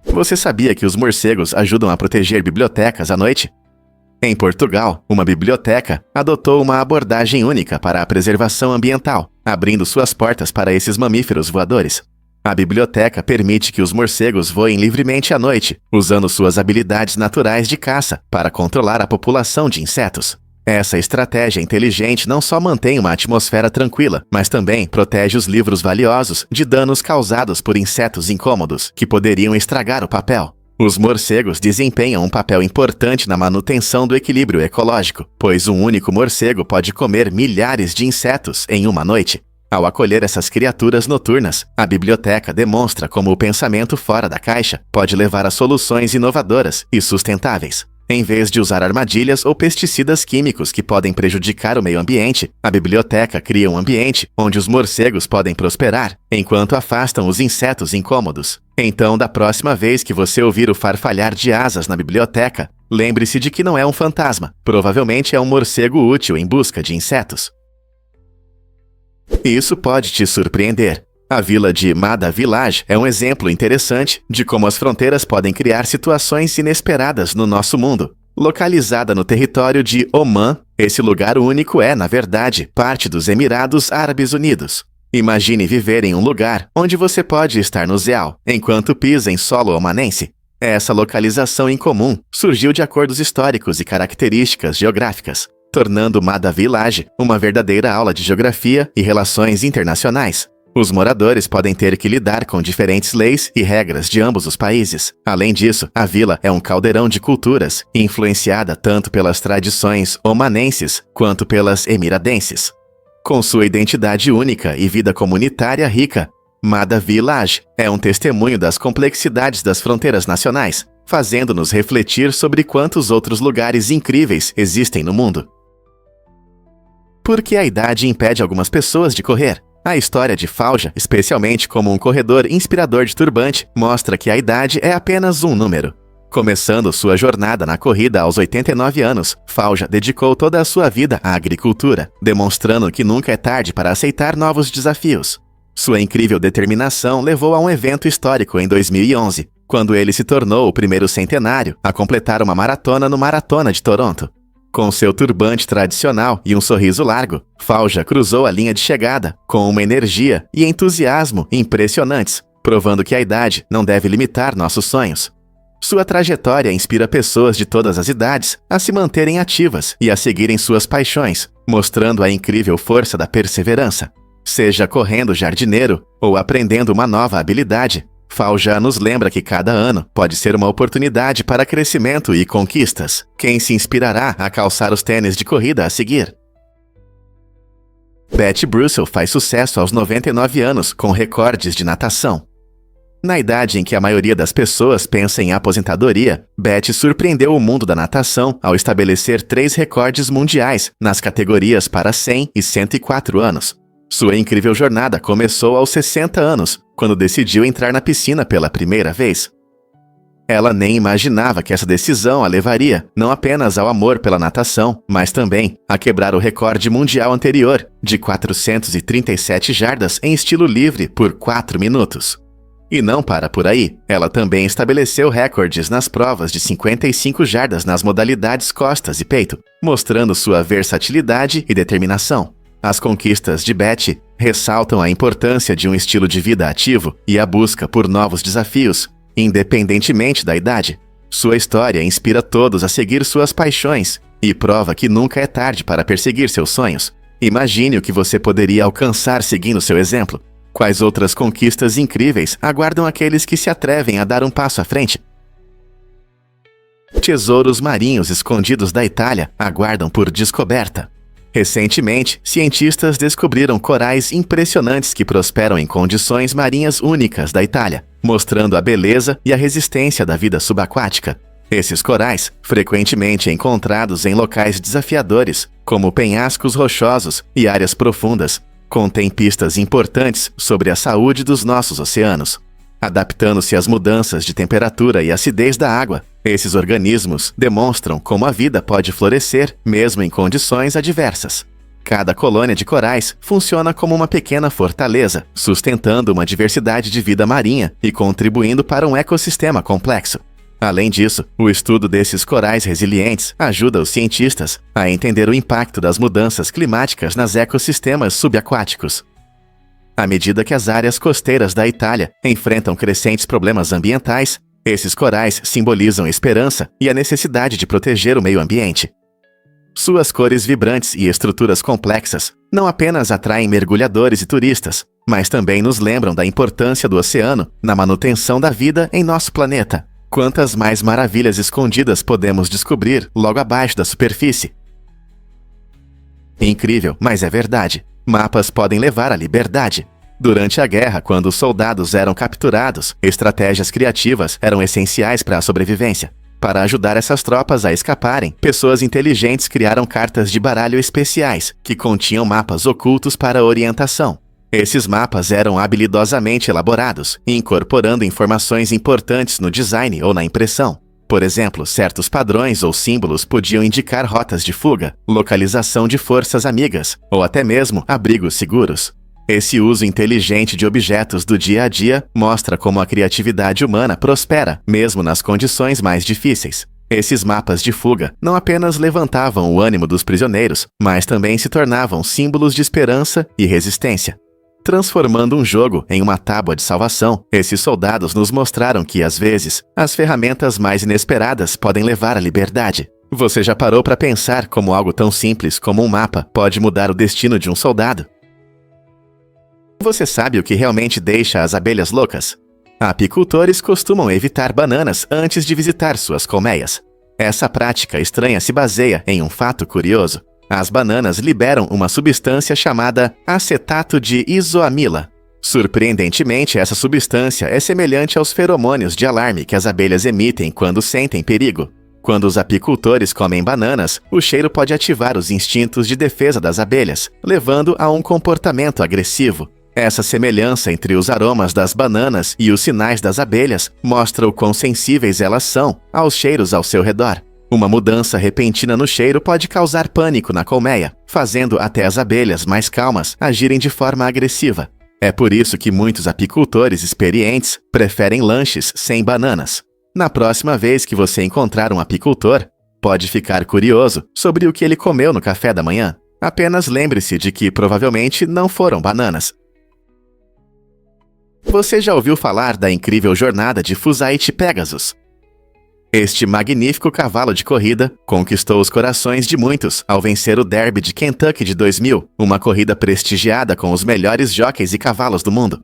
Você sabia que os morcegos ajudam a proteger bibliotecas à noite? Em Portugal, uma biblioteca adotou uma abordagem única para a preservação ambiental, abrindo suas portas para esses mamíferos voadores. A biblioteca permite que os morcegos voem livremente à noite, usando suas habilidades naturais de caça para controlar a população de insetos. Essa estratégia inteligente não só mantém uma atmosfera tranquila, mas também protege os livros valiosos de danos causados por insetos incômodos, que poderiam estragar o papel. Os morcegos desempenham um papel importante na manutenção do equilíbrio ecológico, pois um único morcego pode comer milhares de insetos em uma noite. Ao acolher essas criaturas noturnas, a biblioteca demonstra como o pensamento fora da caixa pode levar a soluções inovadoras e sustentáveis. Em vez de usar armadilhas ou pesticidas químicos que podem prejudicar o meio ambiente, a biblioteca cria um ambiente onde os morcegos podem prosperar, enquanto afastam os insetos incômodos. Então, da próxima vez que você ouvir o farfalhar de asas na biblioteca, lembre-se de que não é um fantasma, provavelmente é um morcego útil em busca de insetos. Isso pode te surpreender. A vila de Mada Village é um exemplo interessante de como as fronteiras podem criar situações inesperadas no nosso mundo. Localizada no território de Omã, esse lugar único é, na verdade, parte dos Emirados Árabes Unidos. Imagine viver em um lugar onde você pode estar no Zeal, enquanto pisa em solo omanense. Essa localização incomum surgiu de acordos históricos e características geográficas, tornando Mada Village uma verdadeira aula de geografia e relações internacionais. Os moradores podem ter que lidar com diferentes leis e regras de ambos os países. Além disso, a vila é um caldeirão de culturas, influenciada tanto pelas tradições omanenses quanto pelas emiradenses. Com sua identidade única e vida comunitária rica, Mada Village é um testemunho das complexidades das fronteiras nacionais, fazendo-nos refletir sobre quantos outros lugares incríveis existem no mundo. Por que a idade impede algumas pessoas de correr? A história de Fauja, especialmente como um corredor inspirador de turbante, mostra que a idade é apenas um número. Começando sua jornada na corrida aos 89 anos, Fauja dedicou toda a sua vida à agricultura, demonstrando que nunca é tarde para aceitar novos desafios. Sua incrível determinação levou a um evento histórico em 2011, quando ele se tornou o primeiro centenário a completar uma maratona no Maratona de Toronto. Com seu turbante tradicional e um sorriso largo, Fauja cruzou a linha de chegada com uma energia e entusiasmo impressionantes, provando que a idade não deve limitar nossos sonhos. Sua trajetória inspira pessoas de todas as idades a se manterem ativas e a seguirem suas paixões, mostrando a incrível força da perseverança. Seja correndo jardineiro ou aprendendo uma nova habilidade, Fauja nos lembra que cada ano pode ser uma oportunidade para crescimento e conquistas. Quem se inspirará a calçar os tênis de corrida a seguir? Betty Brussel faz sucesso aos 99 anos com recordes de natação. Na idade em que a maioria das pessoas pensa em aposentadoria, Betty surpreendeu o mundo da natação ao estabelecer 3 recordes mundiais nas categorias para 100 e 104 anos. Sua incrível jornada começou aos 60 anos, quando decidiu entrar na piscina pela primeira vez. Ela nem imaginava que essa decisão a levaria não apenas ao amor pela natação, mas também a quebrar o recorde mundial anterior, de 437 jardas em estilo livre por 4 minutos. E não para por aí, ela também estabeleceu recordes nas provas de 55 jardas nas modalidades costas e peito, mostrando sua versatilidade e determinação. As conquistas de Betty ressaltam a importância de um estilo de vida ativo e a busca por novos desafios, independentemente da idade. Sua história inspira todos a seguir suas paixões e prova que nunca é tarde para perseguir seus sonhos. Imagine o que você poderia alcançar seguindo seu exemplo. Quais outras conquistas incríveis aguardam aqueles que se atrevem a dar um passo à frente? Tesouros marinhos escondidos da Itália aguardam por descoberta. Recentemente, cientistas descobriram corais impressionantes que prosperam em condições marinhas únicas da Itália, mostrando a beleza e a resistência da vida subaquática. Esses corais, frequentemente encontrados em locais desafiadores, como penhascos rochosos e áreas profundas, contêm pistas importantes sobre a saúde dos nossos oceanos. Adaptando-se às mudanças de temperatura e acidez da água, esses organismos demonstram como a vida pode florescer mesmo em condições adversas. Cada colônia de corais funciona como uma pequena fortaleza, sustentando uma diversidade de vida marinha e contribuindo para um ecossistema complexo. Além disso, o estudo desses corais resilientes ajuda os cientistas a entender o impacto das mudanças climáticas nos ecossistemas subaquáticos. À medida que as áreas costeiras da Itália enfrentam crescentes problemas ambientais, esses corais simbolizam esperança e a necessidade de proteger o meio ambiente. Suas cores vibrantes e estruturas complexas não apenas atraem mergulhadores e turistas, mas também nos lembram da importância do oceano na manutenção da vida em nosso planeta. Quantas mais maravilhas escondidas podemos descobrir logo abaixo da superfície? Incrível, mas é verdade. Mapas podem levar à liberdade. Durante a guerra, quando os soldados eram capturados, estratégias criativas eram essenciais para a sobrevivência. Para ajudar essas tropas a escaparem, pessoas inteligentes criaram cartas de baralho especiais, que continham mapas ocultos para orientação. Esses mapas eram habilidosamente elaborados, incorporando informações importantes no design ou na impressão. Por exemplo, certos padrões ou símbolos podiam indicar rotas de fuga, localização de forças amigas, ou até mesmo abrigos seguros. Esse uso inteligente de objetos do dia a dia mostra como a criatividade humana prospera, mesmo nas condições mais difíceis. Esses mapas de fuga não apenas levantavam o ânimo dos prisioneiros, mas também se tornavam símbolos de esperança e resistência. Transformando um jogo em uma tábua de salvação, esses soldados nos mostraram que, às vezes, as ferramentas mais inesperadas podem levar à liberdade. Você já parou para pensar como algo tão simples como um mapa pode mudar o destino de um soldado? Você sabe o que realmente deixa as abelhas loucas? Apicultores costumam evitar bananas antes de visitar suas colmeias. Essa prática estranha se baseia em um fato curioso. As bananas liberam uma substância chamada acetato de isoamila. Surpreendentemente, essa substância é semelhante aos feromônios de alarme que as abelhas emitem quando sentem perigo. Quando os apicultores comem bananas, o cheiro pode ativar os instintos de defesa das abelhas, levando a um comportamento agressivo. Essa semelhança entre os aromas das bananas e os sinais das abelhas mostra o quão sensíveis elas são aos cheiros ao seu redor. Uma mudança repentina no cheiro pode causar pânico na colmeia, fazendo até as abelhas mais calmas agirem de forma agressiva. É por isso que muitos apicultores experientes preferem lanches sem bananas. Na próxima vez que você encontrar um apicultor, pode ficar curioso sobre o que ele comeu no café da manhã. Apenas lembre-se de que provavelmente não foram bananas. Você já ouviu falar da incrível jornada de Fusaíti Pegasus? Este magnífico cavalo de corrida conquistou os corações de muitos ao vencer o Derby de Kentucky de 2000, uma corrida prestigiada com os melhores jockeys e cavalos do mundo.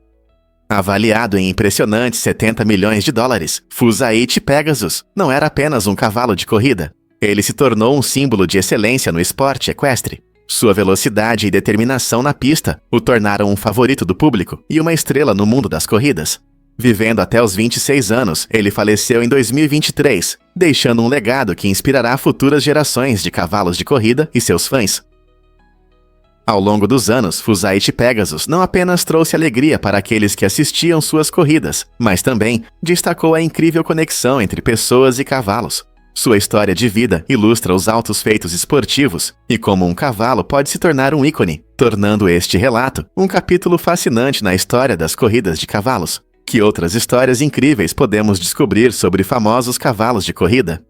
Avaliado em impressionantes 70 milhões de dólares, Fusaíti Pegasus não era apenas um cavalo de corrida. Ele se tornou um símbolo de excelência no esporte equestre. Sua velocidade e determinação na pista o tornaram um favorito do público e uma estrela no mundo das corridas. Vivendo até os 26 anos, ele faleceu em 2023, deixando um legado que inspirará futuras gerações de cavalos de corrida e seus fãs. Ao longo dos anos, Fusaíti Pegasus não apenas trouxe alegria para aqueles que assistiam suas corridas, mas também destacou a incrível conexão entre pessoas e cavalos. Sua história de vida ilustra os altos feitos esportivos e como um cavalo pode se tornar um ícone, tornando este relato um capítulo fascinante na história das corridas de cavalos. Que outras histórias incríveis podemos descobrir sobre famosos cavalos de corrida?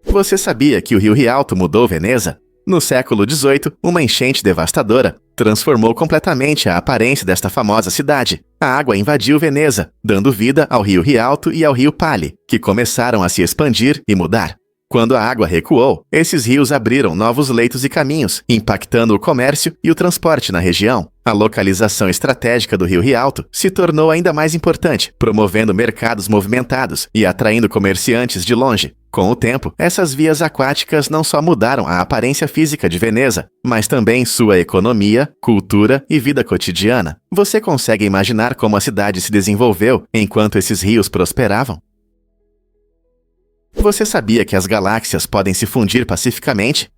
Você sabia que o Rio Rialto mudou Veneza? No século XVIII, uma enchente devastadora transformou completamente a aparência desta famosa cidade. A água invadiu Veneza, dando vida ao Rio Rialto e ao Rio Pali, que começaram a se expandir e mudar. Quando a água recuou, esses rios abriram novos leitos e caminhos, impactando o comércio e o transporte na região. A localização estratégica do Rio Rialto se tornou ainda mais importante, promovendo mercados movimentados e atraindo comerciantes de longe. Com o tempo, essas vias aquáticas não só mudaram a aparência física de Veneza, mas também sua economia, cultura e vida cotidiana. Você consegue imaginar como a cidade se desenvolveu enquanto esses rios prosperavam? Você sabia que as galáxias podem se fundir pacificamente?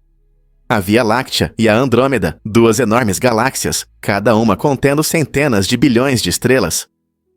A Via Láctea e a Andrômeda, duas enormes galáxias, cada uma contendo centenas de bilhões de estrelas.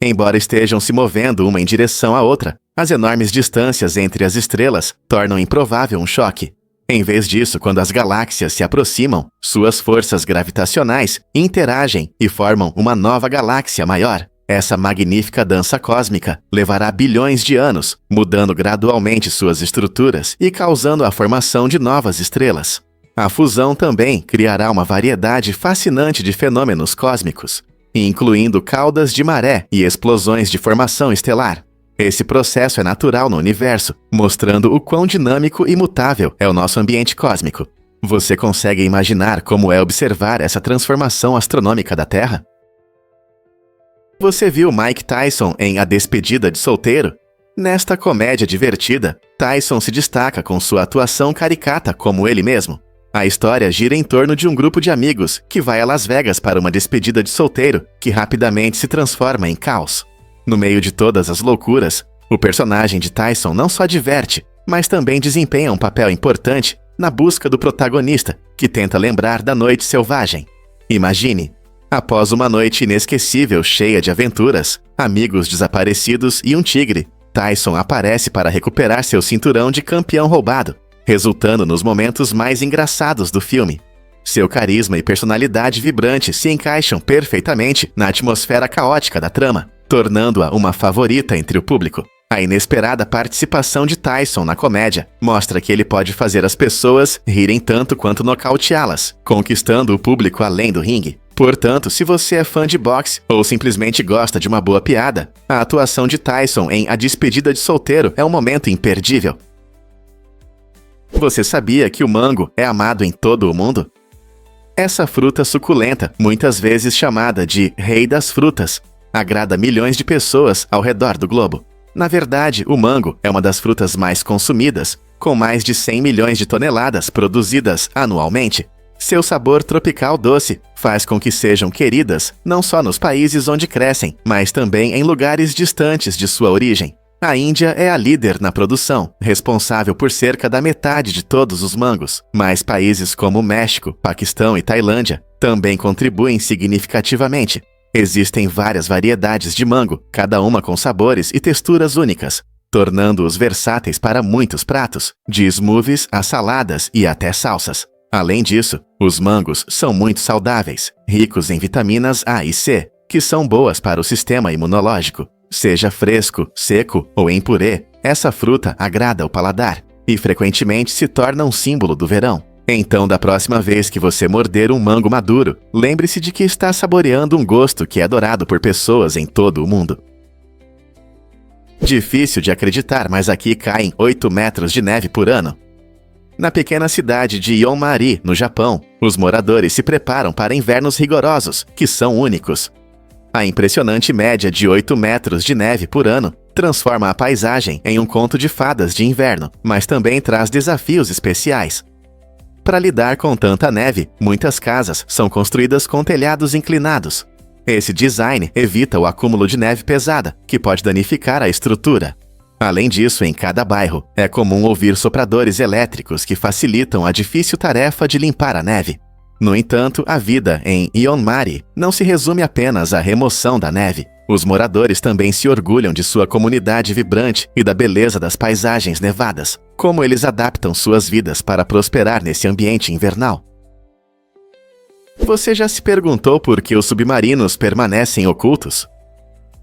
Embora estejam se movendo uma em direção à outra, as enormes distâncias entre as estrelas tornam improvável um choque. Em vez disso, quando as galáxias se aproximam, suas forças gravitacionais interagem e formam uma nova galáxia maior. Essa magnífica dança cósmica levará bilhões de anos, mudando gradualmente suas estruturas e causando a formação de novas estrelas. A fusão também criará uma variedade fascinante de fenômenos cósmicos, incluindo caudas de maré e explosões de formação estelar. Esse processo é natural no universo, mostrando o quão dinâmico e mutável é o nosso ambiente cósmico. Você consegue imaginar como é observar essa transformação astronômica da Terra? Você viu Mike Tyson em A Despedida de Solteiro? Nesta comédia divertida, Tyson se destaca com sua atuação caricata como ele mesmo. A história gira em torno de um grupo de amigos que vai a Las Vegas para uma despedida de solteiro que rapidamente se transforma em caos. No meio de todas as loucuras, o personagem de Tyson não só diverte, mas também desempenha um papel importante na busca do protagonista, que tenta lembrar da noite selvagem. Imagine, após uma noite inesquecível cheia de aventuras, amigos desaparecidos e um tigre, Tyson aparece para recuperar seu cinturão de campeão roubado, resultando nos momentos mais engraçados do filme. Seu carisma e personalidade vibrante se encaixam perfeitamente na atmosfera caótica da trama, tornando-a uma favorita entre o público. A inesperada participação de Tyson na comédia mostra que ele pode fazer as pessoas rirem tanto quanto nocauteá-las, conquistando o público além do ringue. Portanto, se você é fã de boxe ou simplesmente gosta de uma boa piada, a atuação de Tyson em A Despedida de Solteiro é um momento imperdível. Você sabia que o mango é amado em todo o mundo? Essa fruta suculenta, muitas vezes chamada de Rei das Frutas, agrada milhões de pessoas ao redor do globo. Na verdade, o mango é uma das frutas mais consumidas, com mais de 100 milhões de toneladas produzidas anualmente. Seu sabor tropical doce faz com que sejam queridas não só nos países onde crescem, mas também em lugares distantes de sua origem. A Índia é a líder na produção, responsável por cerca da metade de todos os mangos, mas países como México, Paquistão e Tailândia também contribuem significativamente. Existem várias variedades de mango, cada uma com sabores e texturas únicas, tornando-os versáteis para muitos pratos, de smoothies a saladas e até salsas. Além disso, os mangos são muito saudáveis, ricos em vitaminas A e C, que são boas para o sistema imunológico. Seja fresco, seco ou em purê, essa fruta agrada ao paladar e frequentemente se torna um símbolo do verão. Então, da próxima vez que você morder um mango maduro, lembre-se de que está saboreando um gosto que é adorado por pessoas em todo o mundo. Difícil de acreditar, mas aqui caem 8 metros de neve por ano. Na pequena cidade de Yonmari, no Japão, os moradores se preparam para invernos rigorosos, que são únicos. A impressionante média de 8 metros de neve por ano transforma a paisagem em um conto de fadas de inverno, mas também traz desafios especiais. Para lidar com tanta neve, muitas casas são construídas com telhados inclinados. Esse design evita o acúmulo de neve pesada, que pode danificar a estrutura. Além disso, em cada bairro, é comum ouvir sopradores elétricos que facilitam a difícil tarefa de limpar a neve. No entanto, a vida em Yonmari não se resume apenas à remoção da neve. Os moradores também se orgulham de sua comunidade vibrante e da beleza das paisagens nevadas. Como eles adaptam suas vidas para prosperar nesse ambiente invernal? Você já se perguntou por que os submarinos permanecem ocultos?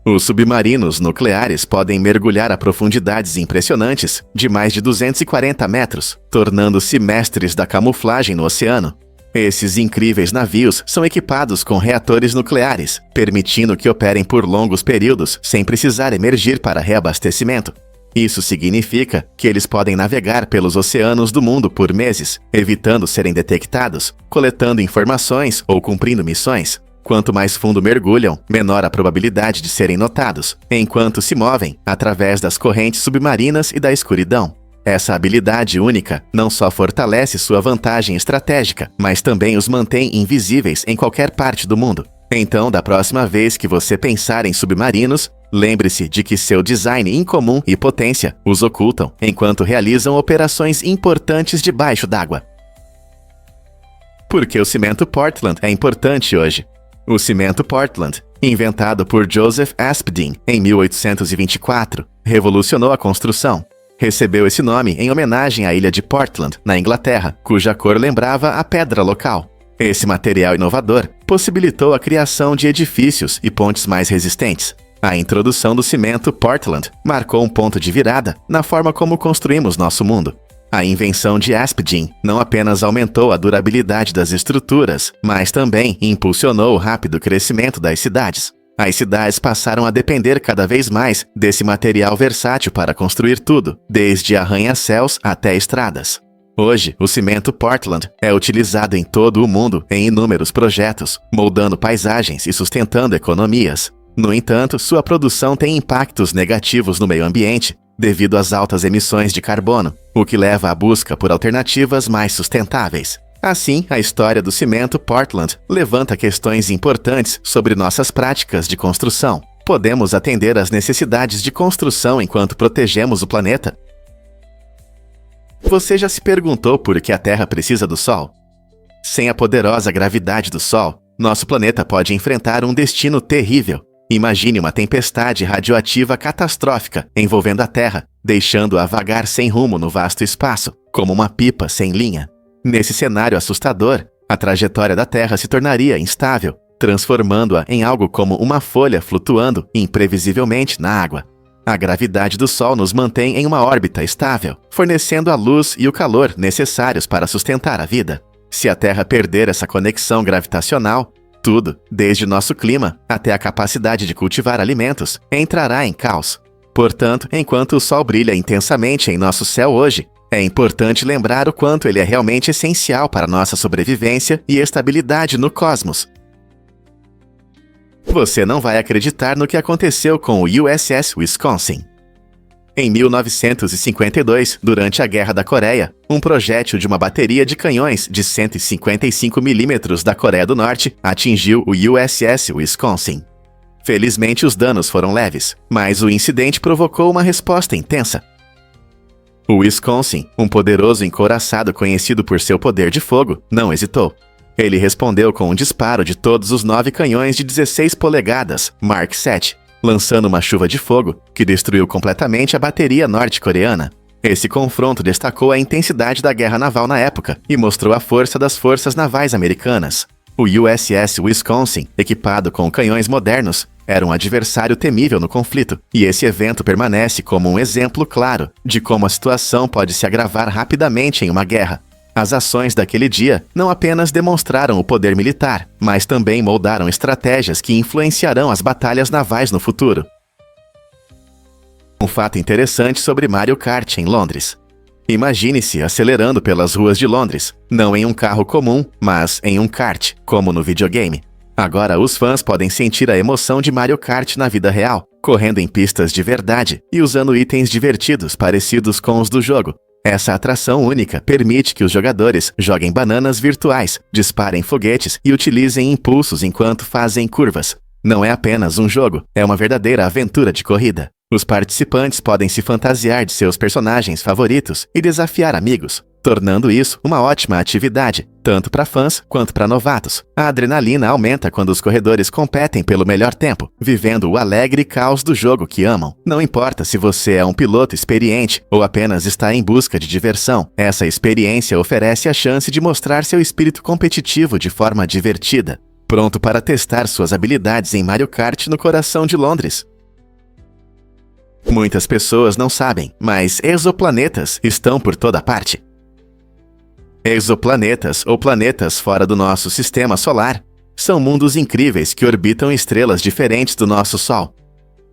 Os submarinos nucleares podem mergulhar a profundidades impressionantes de mais de 240 metros, tornando-se mestres da camuflagem no oceano. Esses incríveis navios são equipados com reatores nucleares, permitindo que operem por longos períodos sem precisar emergir para reabastecimento. Isso significa que eles podem navegar pelos oceanos do mundo por meses, evitando serem detectados, coletando informações ou cumprindo missões. Quanto mais fundo mergulham, menor a probabilidade de serem notados, enquanto se movem através das correntes submarinas e da escuridão. Essa habilidade única não só fortalece sua vantagem estratégica, mas também os mantém invisíveis em qualquer parte do mundo. Então, da próxima vez que você pensar em submarinos, lembre-se de que seu design incomum e potência os ocultam enquanto realizam operações importantes debaixo d'água. Por que o cimento Portland é importante hoje? O cimento Portland, inventado por Joseph Aspdin em 1824, revolucionou a construção. Recebeu esse nome em homenagem à ilha de Portland, na Inglaterra, cuja cor lembrava a pedra local. Esse material inovador possibilitou a criação de edifícios e pontes mais resistentes. A introdução do cimento Portland marcou um ponto de virada na forma como construímos nosso mundo. A invenção de Aspidin não apenas aumentou a durabilidade das estruturas, mas também impulsionou o rápido crescimento das cidades. As cidades passaram a depender cada vez mais desse material versátil para construir tudo, desde arranha-céus até estradas. Hoje, o cimento Portland é utilizado em todo o mundo em inúmeros projetos, moldando paisagens e sustentando economias. No entanto, sua produção tem impactos negativos no meio ambiente, devido às altas emissões de carbono, o que leva à busca por alternativas mais sustentáveis. Assim, a história do cimento Portland levanta questões importantes sobre nossas práticas de construção. Podemos atender às necessidades de construção enquanto protegemos o planeta? Você já se perguntou por que a Terra precisa do Sol? Sem a poderosa gravidade do Sol, nosso planeta pode enfrentar um destino terrível. Imagine uma tempestade radioativa catastrófica envolvendo a Terra, deixando-a vagar sem rumo no vasto espaço, como uma pipa sem linha. Nesse cenário assustador, a trajetória da Terra se tornaria instável, transformando-a em algo como uma folha flutuando imprevisivelmente na água. A gravidade do Sol nos mantém em uma órbita estável, fornecendo a luz e o calor necessários para sustentar a vida. Se a Terra perder essa conexão gravitacional, tudo, desde nosso clima até a capacidade de cultivar alimentos, entrará em caos. Portanto, enquanto o Sol brilha intensamente em nosso céu hoje, é importante lembrar o quanto ele é realmente essencial para nossa sobrevivência e estabilidade no cosmos. Você não vai acreditar no que aconteceu com o USS Wisconsin. Em 1952, durante a Guerra da Coreia, um projétil de uma bateria de canhões de 155 mm da Coreia do Norte atingiu o USS Wisconsin. Felizmente, os danos foram leves, mas o incidente provocou uma resposta intensa. O Wisconsin, um poderoso encouraçado conhecido por seu poder de fogo, não hesitou. Ele respondeu com um disparo de todos os 9 canhões de 16 polegadas, Mark VII, lançando uma chuva de fogo que destruiu completamente a bateria norte-coreana. Esse confronto destacou a intensidade da guerra naval na época e mostrou a força das forças navais americanas. O USS Wisconsin, equipado com canhões modernos, era um adversário temível no conflito, e esse evento permanece como um exemplo claro de como a situação pode se agravar rapidamente em uma guerra. As ações daquele dia não apenas demonstraram o poder militar, mas também moldaram estratégias que influenciarão as batalhas navais no futuro. Um fato interessante sobre Mario Kart em Londres. Imagine-se acelerando pelas ruas de Londres, não em um carro comum, mas em um kart, como no videogame. Agora os fãs podem sentir a emoção de Mario Kart na vida real, correndo em pistas de verdade e usando itens divertidos parecidos com os do jogo. Essa atração única permite que os jogadores joguem bananas virtuais, disparem foguetes e utilizem impulsos enquanto fazem curvas. Não é apenas um jogo, é uma verdadeira aventura de corrida. Os participantes podem se fantasiar de seus personagens favoritos e desafiar amigos, tornando isso uma ótima atividade, tanto para fãs quanto para novatos. A adrenalina aumenta quando os corredores competem pelo melhor tempo, vivendo o alegre caos do jogo que amam. Não importa se você é um piloto experiente ou apenas está em busca de diversão, essa experiência oferece a chance de mostrar seu espírito competitivo de forma divertida. Pronto para testar suas habilidades em Mario Kart no coração de Londres? Muitas pessoas não sabem, mas exoplanetas estão por toda parte. Exoplanetas, ou planetas fora do nosso sistema solar, são mundos incríveis que orbitam estrelas diferentes do nosso Sol.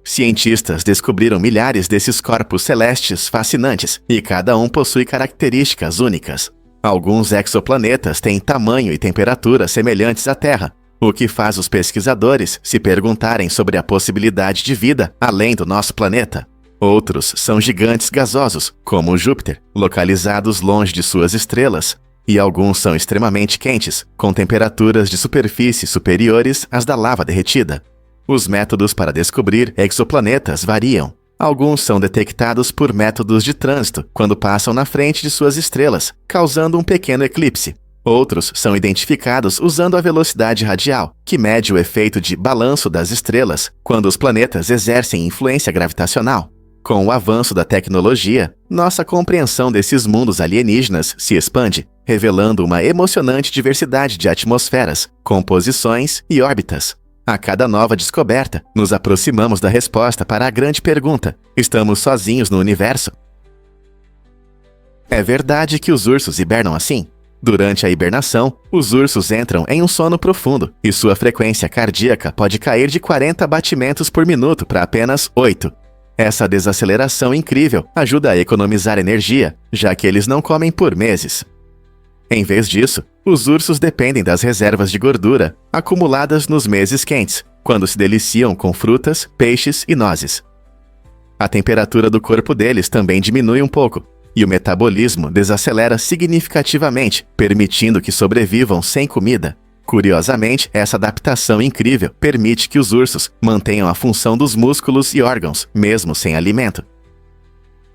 Cientistas descobriram milhares desses corpos celestes fascinantes, e cada um possui características únicas. Alguns exoplanetas têm tamanho e temperatura semelhantes à Terra, o que faz os pesquisadores se perguntarem sobre a possibilidade de vida além do nosso planeta. Outros são gigantes gasosos, como Júpiter, localizados longe de suas estrelas, e alguns são extremamente quentes, com temperaturas de superfície superiores às da lava derretida. Os métodos para descobrir exoplanetas variam. Alguns são detectados por métodos de trânsito quando passam na frente de suas estrelas, causando um pequeno eclipse. Outros são identificados usando a velocidade radial, que mede o efeito de balanço das estrelas quando os planetas exercem influência gravitacional. Com o avanço da tecnologia, nossa compreensão desses mundos alienígenas se expande. revelando uma emocionante diversidade de atmosferas, composições e órbitas. A cada nova descoberta, nos aproximamos da resposta para a grande pergunta: estamos sozinhos no universo? É verdade que os ursos hibernam assim? Durante a hibernação, os ursos entram em um sono profundo e sua frequência cardíaca pode cair de 40 batimentos por minuto para apenas 8. Essa desaceleração incrível ajuda a economizar energia, já que eles não comem por meses. Em vez disso, os ursos dependem das reservas de gordura acumuladas nos meses quentes, quando se deliciam com frutas, peixes e nozes. A temperatura do corpo deles também diminui um pouco, e o metabolismo desacelera significativamente, permitindo que sobrevivam sem comida. Curiosamente, essa adaptação incrível permite que os ursos mantenham a função dos músculos e órgãos, mesmo sem alimento.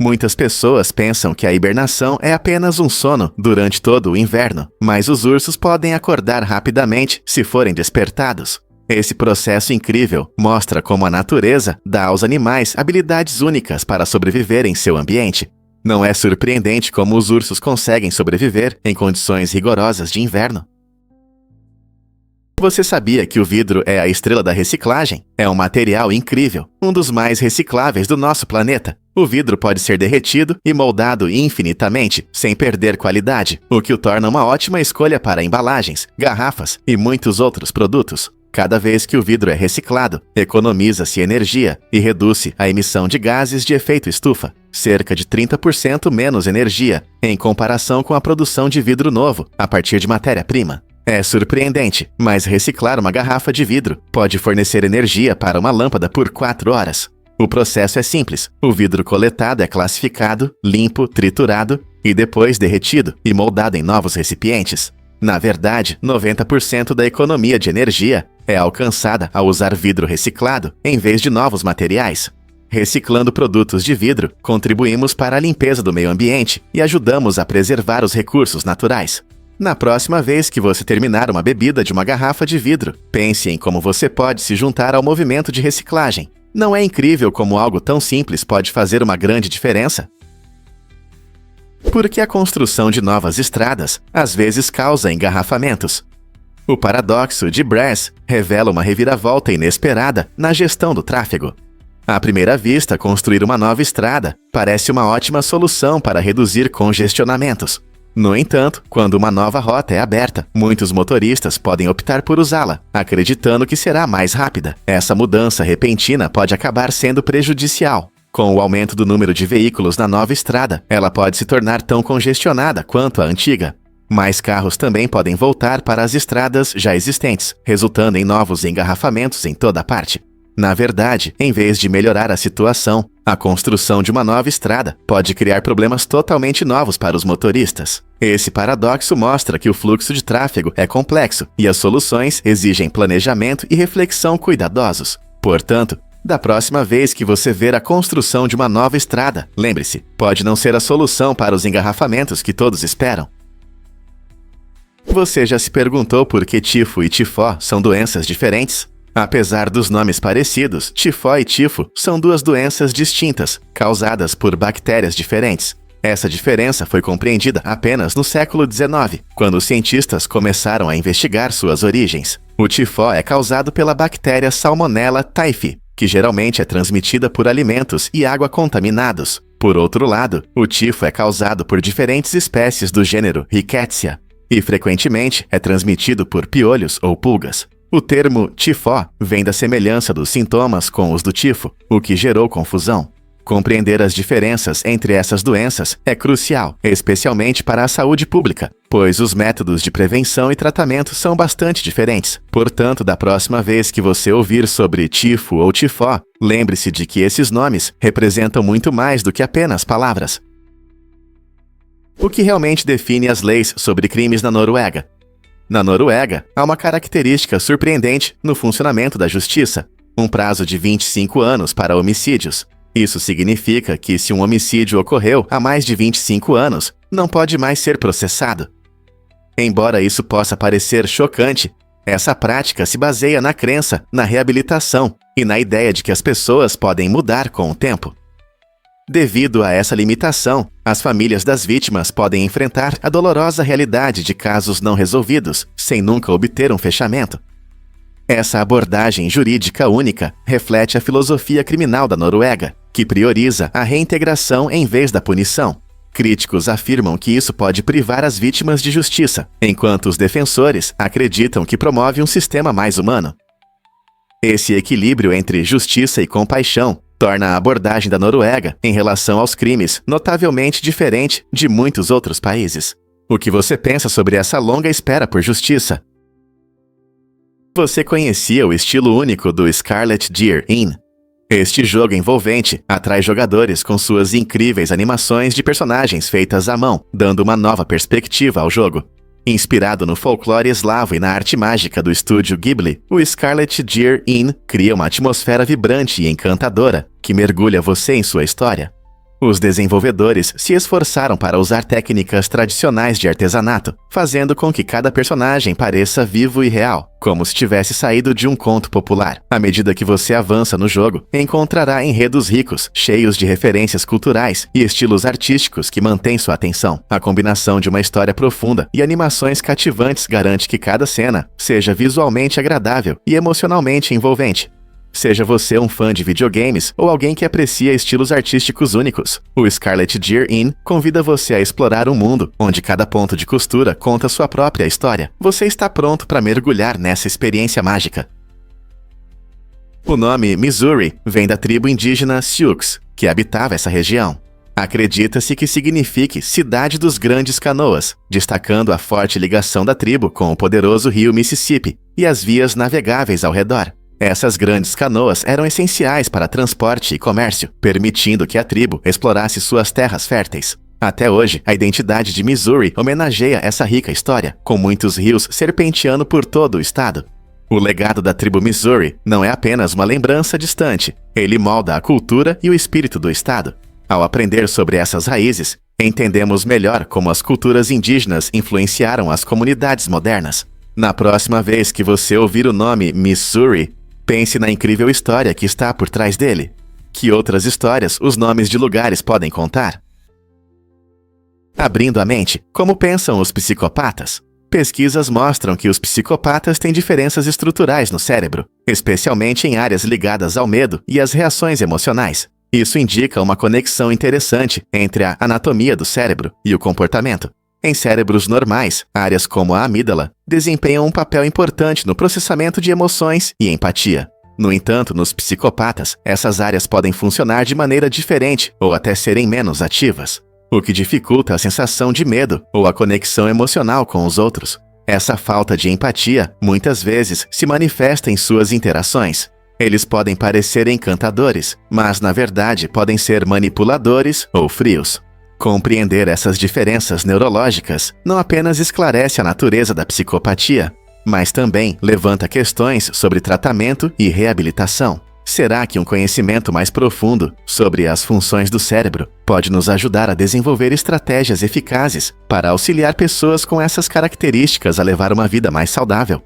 Muitas pessoas pensam que a hibernação é apenas um sono durante todo o inverno, mas os ursos podem acordar rapidamente se forem despertados. Esse processo incrível mostra como a natureza dá aos animais habilidades únicas para sobreviver em seu ambiente. Não é surpreendente como os ursos conseguem sobreviver em condições rigorosas de inverno. Você sabia que o vidro é a estrela da reciclagem? É um material incrível, um dos mais recicláveis do nosso planeta. O vidro pode ser derretido e moldado infinitamente, sem perder qualidade, o que o torna uma ótima escolha para embalagens, garrafas e muitos outros produtos. Cada vez que o vidro é reciclado, economiza-se energia e reduz-se a emissão de gases de efeito estufa, cerca de 30% menos energia, em comparação com a produção de vidro novo, a partir de matéria-prima. É surpreendente, mas reciclar uma garrafa de vidro pode fornecer energia para uma lâmpada por 4 horas. O processo é simples. O vidro coletado é classificado, limpo, triturado e depois derretido e moldado em novos recipientes. Na verdade, 90% da economia de energia é alcançada ao usar vidro reciclado em vez de novos materiais. Reciclando produtos de vidro, contribuímos para a limpeza do meio ambiente e ajudamos a preservar os recursos naturais. Na próxima vez que você terminar uma bebida de uma garrafa de vidro, pense em como você pode se juntar ao movimento de reciclagem. Não é incrível como algo tão simples pode fazer uma grande diferença? Porque a construção de novas estradas às vezes causa engarrafamentos. O paradoxo de Brass revela uma reviravolta inesperada na gestão do tráfego. À primeira vista, construir uma nova estrada parece uma ótima solução para reduzir congestionamentos. No entanto, quando uma nova rota é aberta, muitos motoristas podem optar por usá-la, acreditando que será mais rápida. Essa mudança repentina pode acabar sendo prejudicial. Com o aumento do número de veículos na nova estrada, ela pode se tornar tão congestionada quanto a antiga. Mais carros também podem voltar para as estradas já existentes, resultando em novos engarrafamentos em toda parte. Na verdade, em vez de melhorar a situação, a construção de uma nova estrada pode criar problemas totalmente novos para os motoristas. Esse paradoxo mostra que o fluxo de tráfego é complexo e as soluções exigem planejamento e reflexão cuidadosos. Portanto, da próxima vez que você ver a construção de uma nova estrada, lembre-se, pode não ser a solução para os engarrafamentos que todos esperam. Você já se perguntou por que tifo e tifó são doenças diferentes? Apesar dos nomes parecidos, tifó e tifo são duas doenças distintas, causadas por bactérias diferentes. Essa diferença foi compreendida apenas no século XIX, quando os cientistas começaram a investigar suas origens. O tifó é causado pela bactéria Salmonella typhi, que geralmente é transmitida por alimentos e água contaminados. Por outro lado, o tifo é causado por diferentes espécies do gênero Rickettsia, e frequentemente é transmitido por piolhos ou pulgas. O termo tifó vem da semelhança dos sintomas com os do tifo, o que gerou confusão. Compreender as diferenças entre essas doenças é crucial, especialmente para a saúde pública, pois os métodos de prevenção e tratamento são bastante diferentes. Portanto, da próxima vez que você ouvir sobre tifo ou tifó, lembre-se de que esses nomes representam muito mais do que apenas palavras. O que realmente define as leis sobre crimes na Noruega? Na Noruega, há uma característica surpreendente no funcionamento da justiça: um prazo de 25 anos para homicídios. Isso significa que se um homicídio ocorreu há mais de 25 anos, não pode mais ser processado. Embora isso possa parecer chocante, essa prática se baseia na crença na reabilitação e na ideia de que as pessoas podem mudar com o tempo. Devido a essa limitação, as famílias das vítimas podem enfrentar a dolorosa realidade de casos não resolvidos, sem nunca obter um fechamento. Essa abordagem jurídica única reflete a filosofia criminal da Noruega, que prioriza a reintegração em vez da punição. Críticos afirmam que isso pode privar as vítimas de justiça, enquanto os defensores acreditam que promove um sistema mais humano. Esse equilíbrio entre justiça e compaixão torna a abordagem da Noruega em relação aos crimes notavelmente diferente de muitos outros países. O que você pensa sobre essa longa espera por justiça? Você conhecia o estilo único do Scarlet Deer Inn? Este jogo envolvente atrai jogadores com suas incríveis animações de personagens feitas à mão, dando uma nova perspectiva ao jogo. Inspirado no folclore eslavo e na arte mágica do estúdio Ghibli, o Scarlet Deer Inn cria uma atmosfera vibrante e encantadora que mergulha você em sua história. Os desenvolvedores se esforçaram para usar técnicas tradicionais de artesanato, fazendo com que cada personagem pareça vivo e real, como se tivesse saído de um conto popular. À medida que você avança no jogo, encontrará enredos ricos, cheios de referências culturais e estilos artísticos que mantêm sua atenção. A combinação de uma história profunda e animações cativantes garante que cada cena seja visualmente agradável e emocionalmente envolvente. Seja você um fã de videogames ou alguém que aprecia estilos artísticos únicos, o Scarlet Deer Inn convida você a explorar um mundo onde cada ponto de costura conta sua própria história. Você está pronto para mergulhar nessa experiência mágica. O nome Missouri vem da tribo indígena Sioux, que habitava essa região. Acredita-se que signifique Cidade dos Grandes Canoas, destacando a forte ligação da tribo com o poderoso rio Mississippi e as vias navegáveis ao redor. Essas grandes canoas eram essenciais para transporte e comércio, permitindo que a tribo explorasse suas terras férteis. Até hoje, a identidade de Missouri homenageia essa rica história, com muitos rios serpenteando por todo o estado. O legado da tribo Missouri não é apenas uma lembrança distante, ele molda a cultura e o espírito do estado. Ao aprender sobre essas raízes, entendemos melhor como as culturas indígenas influenciaram as comunidades modernas. Na próxima vez que você ouvir o nome Missouri, pense na incrível história que está por trás dele. Que outras histórias os nomes de lugares podem contar? Abrindo a mente, como pensam os psicopatas? Pesquisas mostram que os psicopatas têm diferenças estruturais no cérebro, especialmente em áreas ligadas ao medo e às reações emocionais. Isso indica uma conexão interessante entre a anatomia do cérebro e o comportamento. Em cérebros normais, áreas como a amígdala desempenham um papel importante no processamento de emoções e empatia. No entanto, nos psicopatas, essas áreas podem funcionar de maneira diferente ou até serem menos ativas, o que dificulta a sensação de medo ou a conexão emocional com os outros. Essa falta de empatia muitas vezes se manifesta em suas interações. Eles podem parecer encantadores, mas na verdade podem ser manipuladores ou frios. Compreender essas diferenças neurológicas não apenas esclarece a natureza da psicopatia, mas também levanta questões sobre tratamento e reabilitação. Será que um conhecimento mais profundo sobre as funções do cérebro pode nos ajudar a desenvolver estratégias eficazes para auxiliar pessoas com essas características a levar uma vida mais saudável?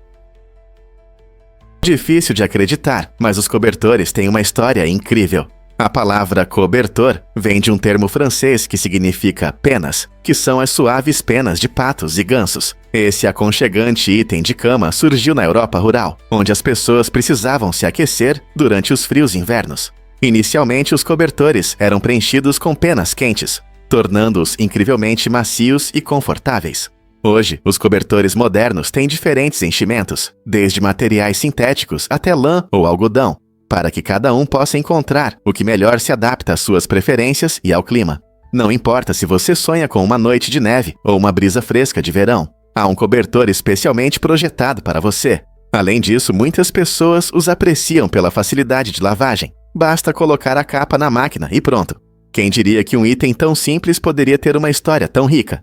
Difícil de acreditar, mas os cobertores têm uma história incrível. A palavra cobertor vem de um termo francês que significa penas, que são as suaves penas de patos e gansos. Esse aconchegante item de cama surgiu na Europa rural, onde as pessoas precisavam se aquecer durante os frios invernos. Inicialmente, os cobertores eram preenchidos com penas quentes, tornando-os incrivelmente macios e confortáveis. Hoje, os cobertores modernos têm diferentes enchimentos, desde materiais sintéticos até lã ou algodão, para que cada um possa encontrar o que melhor se adapta às suas preferências e ao clima. Não importa se você sonha com uma noite de neve ou uma brisa fresca de verão, há um cobertor especialmente projetado para você. Além disso, muitas pessoas os apreciam pela facilidade de lavagem. Basta colocar a capa na máquina e pronto. Quem diria que um item tão simples poderia ter uma história tão rica?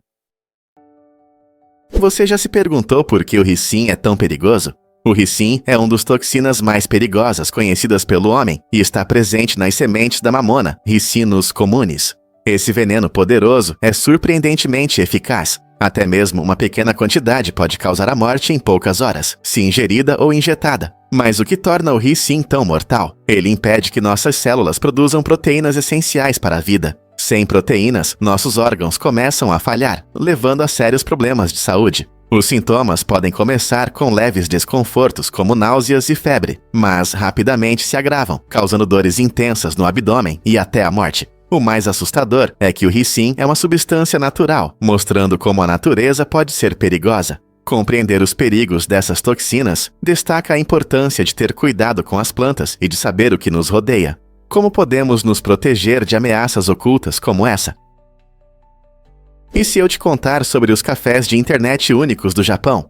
Você já se perguntou por que o ricin é tão perigoso? O ricin é um dos toxinas mais perigosas conhecidas pelo homem e está presente nas sementes da mamona, Ricinus communis. Esse veneno poderoso é surpreendentemente eficaz. Até mesmo uma pequena quantidade pode causar a morte em poucas horas, se ingerida ou injetada. Mas o que torna o ricin tão mortal? Ele impede que nossas células produzam proteínas essenciais para a vida. Sem proteínas, nossos órgãos começam a falhar, levando a sérios problemas de saúde. Os sintomas podem começar com leves desconfortos como náuseas e febre, mas rapidamente se agravam, causando dores intensas no abdômen e até a morte. O mais assustador é que o ricin é uma substância natural, mostrando como a natureza pode ser perigosa. Compreender os perigos dessas toxinas destaca a importância de ter cuidado com as plantas e de saber o que nos rodeia. Como podemos nos proteger de ameaças ocultas como essa? E se eu te contar sobre os cafés de internet únicos do Japão?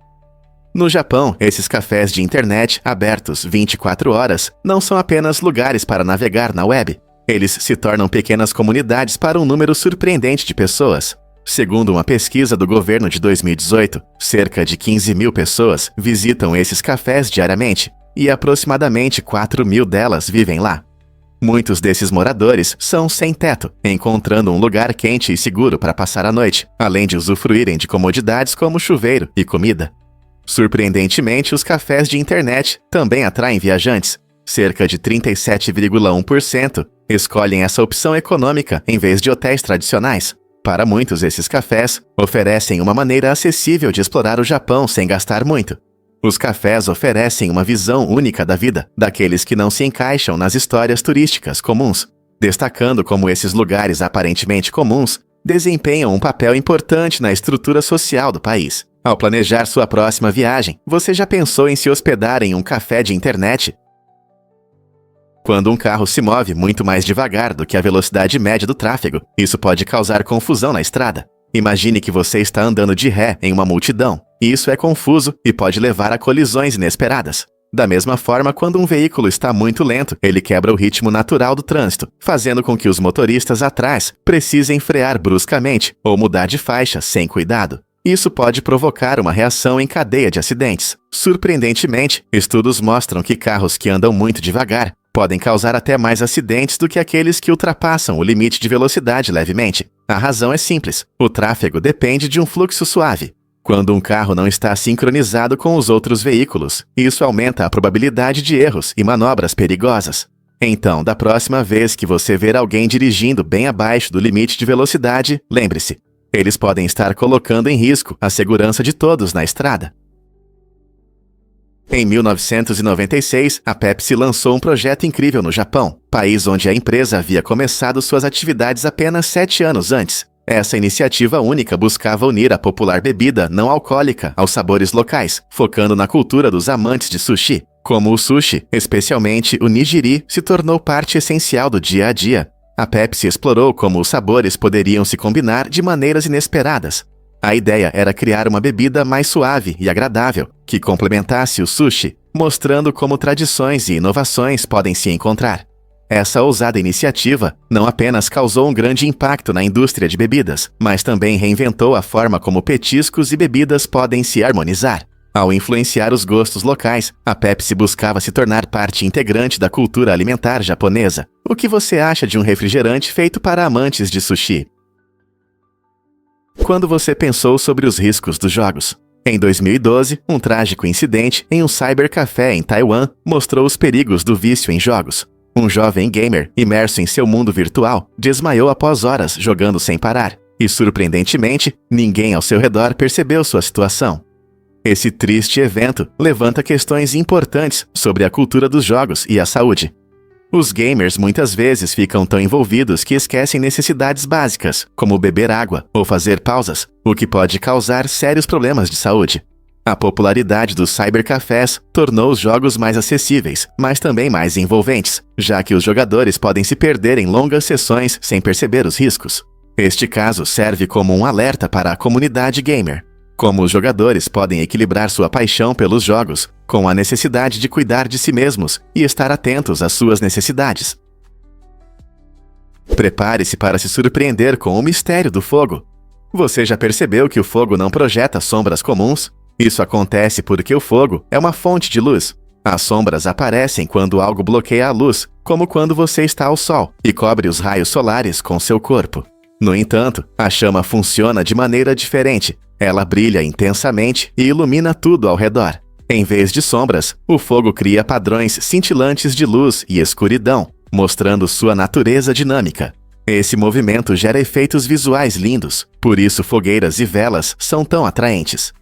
No Japão, esses cafés de internet, abertos 24 horas, não são apenas lugares para navegar na web. Eles se tornam pequenas comunidades para um número surpreendente de pessoas. Segundo uma pesquisa do governo de 2018, cerca de 15 mil pessoas visitam esses cafés diariamente, e aproximadamente 4 mil delas vivem lá. Muitos desses moradores são sem teto, encontrando um lugar quente e seguro para passar a noite, além de usufruírem de comodidades como chuveiro e comida. Surpreendentemente, os cafés de internet também atraem viajantes. Cerca de 37,1% escolhem essa opção econômica em vez de hotéis tradicionais. Para muitos, esses cafés oferecem uma maneira acessível de explorar o Japão sem gastar muito. Os cafés oferecem uma visão única da vida, daqueles que não se encaixam nas histórias turísticas comuns, destacando como esses lugares aparentemente comuns desempenham um papel importante na estrutura social do país. Ao planejar sua próxima viagem, você já pensou em se hospedar em um café de internet? Quando um carro se move muito mais devagar do que a velocidade média do tráfego, isso pode causar confusão na estrada. Imagine que você está andando de ré em uma multidão. Isso é confuso e pode levar a colisões inesperadas. Da mesma forma, quando um veículo está muito lento, ele quebra o ritmo natural do trânsito, fazendo com que os motoristas atrás precisem frear bruscamente ou mudar de faixa sem cuidado. Isso pode provocar uma reação em cadeia de acidentes. Surpreendentemente, estudos mostram que carros que andam muito devagar podem causar até mais acidentes do que aqueles que ultrapassam o limite de velocidade levemente. A razão é simples: o tráfego depende de um fluxo suave. Quando um carro não está sincronizado com os outros veículos, isso aumenta a probabilidade de erros e manobras perigosas. Então, da próxima vez que você ver alguém dirigindo bem abaixo do limite de velocidade, lembre-se, eles podem estar colocando em risco a segurança de todos na estrada. Em 1996, a Pepsi lançou um projeto incrível no Japão, país onde a empresa havia começado suas atividades apenas 7 anos antes. Essa iniciativa única buscava unir a popular bebida não alcoólica aos sabores locais, focando na cultura dos amantes de sushi. Como o sushi, especialmente o nigiri, se tornou parte essencial do dia a dia, a Pepsi explorou como os sabores poderiam se combinar de maneiras inesperadas. A ideia era criar uma bebida mais suave e agradável, que complementasse o sushi, mostrando como tradições e inovações podem se encontrar. Essa ousada iniciativa não apenas causou um grande impacto na indústria de bebidas, mas também reinventou a forma como petiscos e bebidas podem se harmonizar. Ao influenciar os gostos locais, a Pepsi buscava se tornar parte integrante da cultura alimentar japonesa. O que você acha de um refrigerante feito para amantes de sushi? Quando você pensou sobre os riscos dos jogos? Em 2012, um trágico incidente em um cybercafé em Taiwan mostrou os perigos do vício em jogos. Um jovem gamer, imerso em seu mundo virtual, desmaiou após horas jogando sem parar, e surpreendentemente, ninguém ao seu redor percebeu sua situação. Esse triste evento levanta questões importantes sobre a cultura dos jogos e a saúde. Os gamers muitas vezes ficam tão envolvidos que esquecem necessidades básicas, como beber água ou fazer pausas, o que pode causar sérios problemas de saúde. A popularidade dos cybercafés tornou os jogos mais acessíveis, mas também mais envolventes, já que os jogadores podem se perder em longas sessões sem perceber os riscos. Este caso serve como um alerta para a comunidade gamer. Como os jogadores podem equilibrar sua paixão pelos jogos com a necessidade de cuidar de si mesmos e estar atentos às suas necessidades. Prepare-se para se surpreender com o mistério do fogo. Você já percebeu que o fogo não projeta sombras comuns? Isso acontece porque o fogo é uma fonte de luz. As sombras aparecem quando algo bloqueia a luz, como quando você está ao sol e cobre os raios solares com seu corpo. No entanto, a chama funciona de maneira diferente. Ela brilha intensamente e ilumina tudo ao redor. Em vez de sombras, o fogo cria padrões cintilantes de luz e escuridão, mostrando sua natureza dinâmica. Esse movimento gera efeitos visuais lindos, por isso fogueiras e velas são tão atraentes.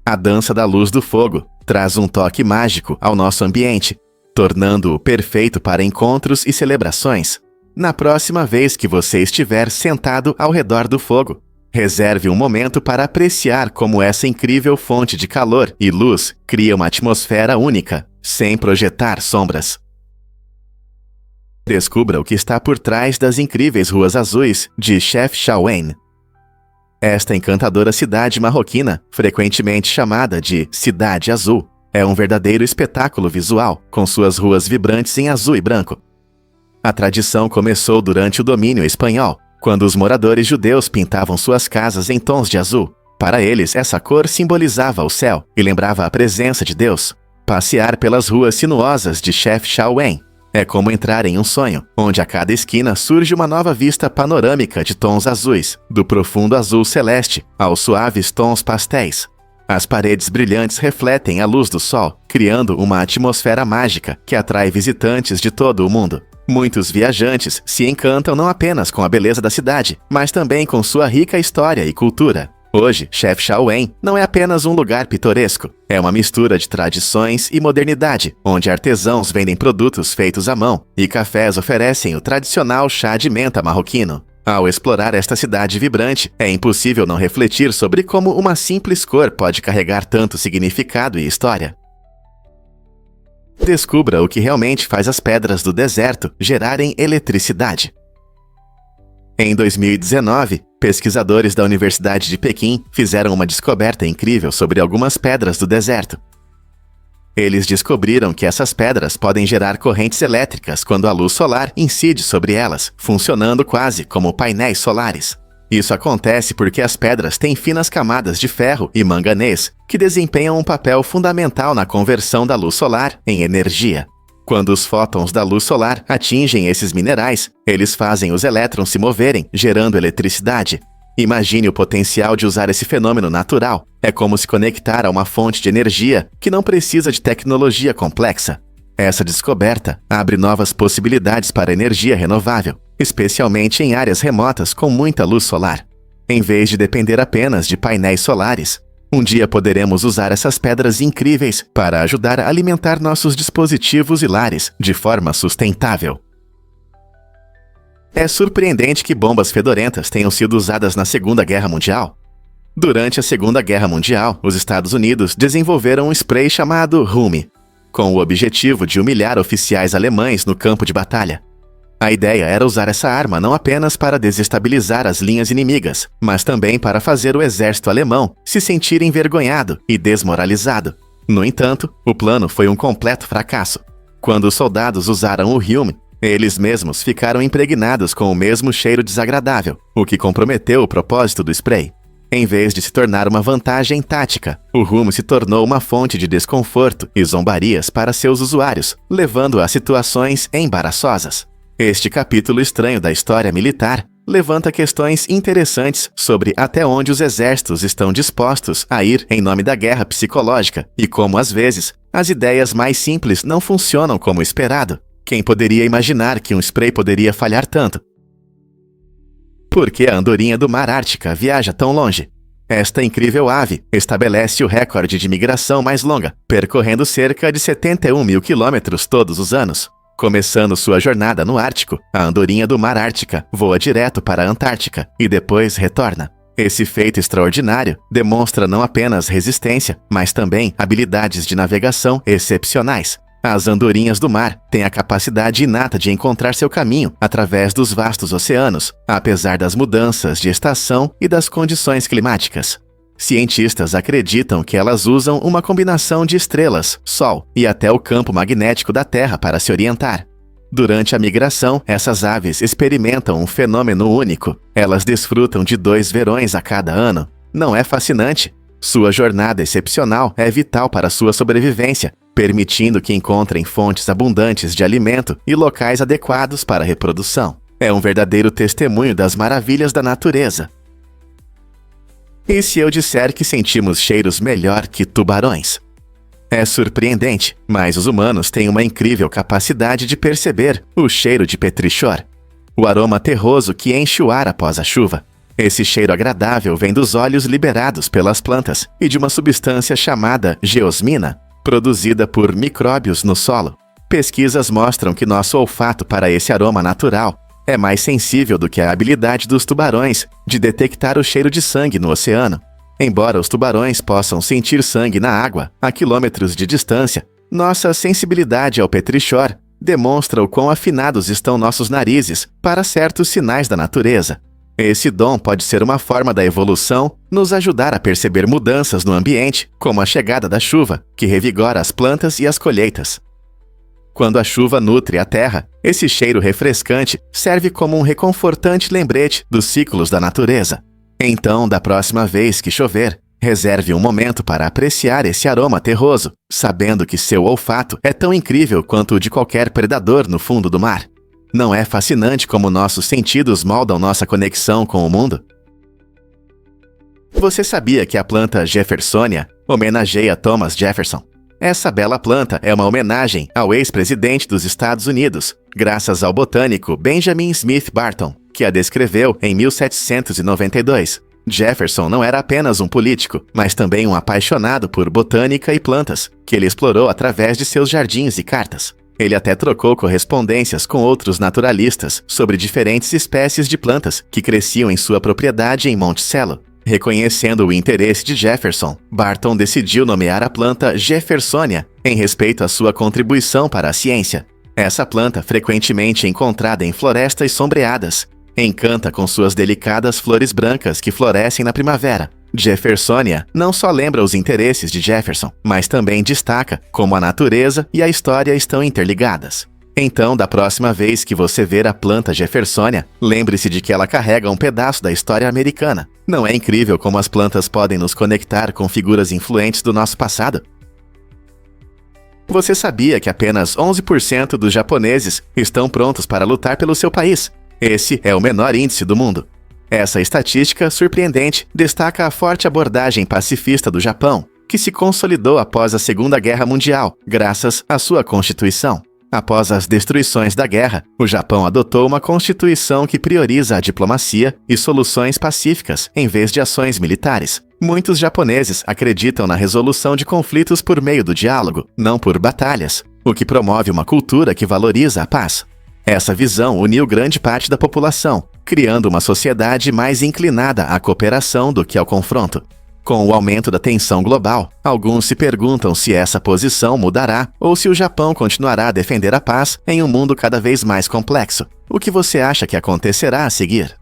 A dança da luz do fogo traz um toque mágico ao nosso ambiente, tornando-o perfeito para encontros e celebrações. Na próxima vez que você estiver sentado ao redor do fogo, reserve um momento para apreciar como essa incrível fonte de calor e luz cria uma atmosfera única, sem projetar sombras. Descubra o que está por trás das incríveis ruas azuis de Chefchaouen. Esta encantadora cidade marroquina, frequentemente chamada de Cidade Azul, é um verdadeiro espetáculo visual, com suas ruas vibrantes em azul e branco. A tradição começou durante o domínio espanhol, quando os moradores judeus pintavam suas casas em tons de azul. Para eles, essa cor simbolizava o céu e lembrava a presença de Deus. Passear pelas ruas sinuosas de Chefchaouen é como entrar em um sonho, onde a cada esquina surge uma nova vista panorâmica de tons azuis, do profundo azul celeste aos suaves tons pastéis. As paredes brilhantes refletem a luz do sol, criando uma atmosfera mágica que atrai visitantes de todo o mundo. Muitos viajantes se encantam não apenas com a beleza da cidade, mas também com sua rica história e cultura. Hoje, Chefchaouen não é apenas um lugar pitoresco, é uma mistura de tradições e modernidade, onde artesãos vendem produtos feitos à mão e cafés oferecem o tradicional chá de menta marroquino. Ao explorar esta cidade vibrante, é impossível não refletir sobre como uma simples cor pode carregar tanto significado e história. Descubra o que realmente faz as pedras do deserto gerarem eletricidade. Em 2019, pesquisadores da Universidade de Pequim fizeram uma descoberta incrível sobre algumas pedras do deserto. Eles descobriram que essas pedras podem gerar correntes elétricas quando a luz solar incide sobre elas, funcionando quase como painéis solares. Isso acontece porque as pedras têm finas camadas de ferro e manganês, que desempenham um papel fundamental na conversão da luz solar em energia. Quando os fótons da luz solar atingem esses minerais, eles fazem os elétrons se moverem, gerando eletricidade. Imagine o potencial de usar esse fenômeno natural. É como se conectar a uma fonte de energia que não precisa de tecnologia complexa. Essa descoberta abre novas possibilidades para a energia renovável, especialmente em áreas remotas com muita luz solar. Em vez de depender apenas de painéis solares, um dia poderemos usar essas pedras incríveis para ajudar a alimentar nossos dispositivos e lares de forma sustentável. É surpreendente que bombas fedorentas tenham sido usadas na Segunda Guerra Mundial. Durante a Segunda Guerra Mundial, os Estados Unidos desenvolveram um spray chamado Hume, com o objetivo de humilhar oficiais alemães no campo de batalha. A ideia era usar essa arma não apenas para desestabilizar as linhas inimigas, mas também para fazer o exército alemão se sentir envergonhado e desmoralizado. No entanto, o plano foi um completo fracasso. Quando os soldados usaram o Hume, eles mesmos ficaram impregnados com o mesmo cheiro desagradável, o que comprometeu o propósito do spray. Em vez de se tornar uma vantagem tática, o Hume se tornou uma fonte de desconforto e zombarias para seus usuários, levando a situações embaraçosas. Este capítulo estranho da história militar levanta questões interessantes sobre até onde os exércitos estão dispostos a ir em nome da guerra psicológica e como, às vezes, as ideias mais simples não funcionam como esperado. Quem poderia imaginar que um spray poderia falhar tanto? Por que a andorinha do mar Ártica viaja tão longe? Esta incrível ave estabelece o recorde de migração mais longa, percorrendo cerca de 71 mil quilômetros todos os anos. Começando sua jornada no Ártico, a andorinha do mar Ártica voa direto para a Antártica e depois retorna. Esse feito extraordinário demonstra não apenas resistência, mas também habilidades de navegação excepcionais. As andorinhas do mar têm a capacidade inata de encontrar seu caminho através dos vastos oceanos, apesar das mudanças de estação e das condições climáticas. Cientistas acreditam que elas usam uma combinação de estrelas, Sol e até o campo magnético da Terra para se orientar. Durante a migração, essas aves experimentam um fenômeno único. Elas desfrutam de 2 verões a cada ano. Não é fascinante? Sua jornada excepcional é vital para sua sobrevivência, permitindo que encontrem fontes abundantes de alimento e locais adequados para a reprodução. É um verdadeiro testemunho das maravilhas da natureza. E se eu disser que sentimos cheiros melhor que tubarões? É surpreendente, mas os humanos têm uma incrível capacidade de perceber o cheiro de petrichor, o aroma terroso que enche o ar após a chuva. Esse cheiro agradável vem dos óleos liberados pelas plantas e de uma substância chamada geosmina, produzida por micróbios no solo. Pesquisas mostram que nosso olfato para esse aroma natural é mais sensível do que a habilidade dos tubarões de detectar o cheiro de sangue no oceano. Embora os tubarões possam sentir sangue na água a quilômetros de distância, nossa sensibilidade ao petrichor demonstra o quão afinados estão nossos narizes para certos sinais da natureza. Esse dom pode ser uma forma da evolução nos ajudar a perceber mudanças no ambiente, como a chegada da chuva, que revigora as plantas e as colheitas. Quando a chuva nutre a terra, esse cheiro refrescante serve como um reconfortante lembrete dos ciclos da natureza. Então, da próxima vez que chover, reserve um momento para apreciar esse aroma terroso, sabendo que seu olfato é tão incrível quanto o de qualquer predador no fundo do mar. Não é fascinante como nossos sentidos moldam nossa conexão com o mundo? Você sabia que a planta Jeffersonia homenageia Thomas Jefferson? Essa bela planta é uma homenagem ao ex-presidente dos Estados Unidos, graças ao botânico Benjamin Smith Barton, que a descreveu em 1792. Jefferson não era apenas um político, mas também um apaixonado por botânica e plantas, que ele explorou através de seus jardins e cartas. Ele até trocou correspondências com outros naturalistas sobre diferentes espécies de plantas que cresciam em sua propriedade em Monticello. Reconhecendo o interesse de Jefferson, Barton decidiu nomear a planta Jeffersonia em respeito à sua contribuição para a ciência. Essa planta, frequentemente encontrada em florestas sombreadas, encanta com suas delicadas flores brancas que florescem na primavera. Jeffersonia não só lembra os interesses de Jefferson, mas também destaca como a natureza e a história estão interligadas. Então, da próxima vez que você ver a planta Jeffersonia, lembre-se de que ela carrega um pedaço da história americana. Não é incrível como as plantas podem nos conectar com figuras influentes do nosso passado? Você sabia que apenas 11% dos japoneses estão prontos para lutar pelo seu país? Esse é o menor índice do mundo. Essa estatística surpreendente destaca a forte abordagem pacifista do Japão, que se consolidou após a Segunda Guerra Mundial, graças à sua Constituição. Após as destruições da guerra, o Japão adotou uma constituição que prioriza a diplomacia e soluções pacíficas em vez de ações militares. Muitos japoneses acreditam na resolução de conflitos por meio do diálogo, não por batalhas, o que promove uma cultura que valoriza a paz. Essa visão uniu grande parte da população, criando uma sociedade mais inclinada à cooperação do que ao confronto. Com o aumento da tensão global, alguns se perguntam se essa posição mudará ou se o Japão continuará a defender a paz em um mundo cada vez mais complexo. O que você acha que acontecerá a seguir?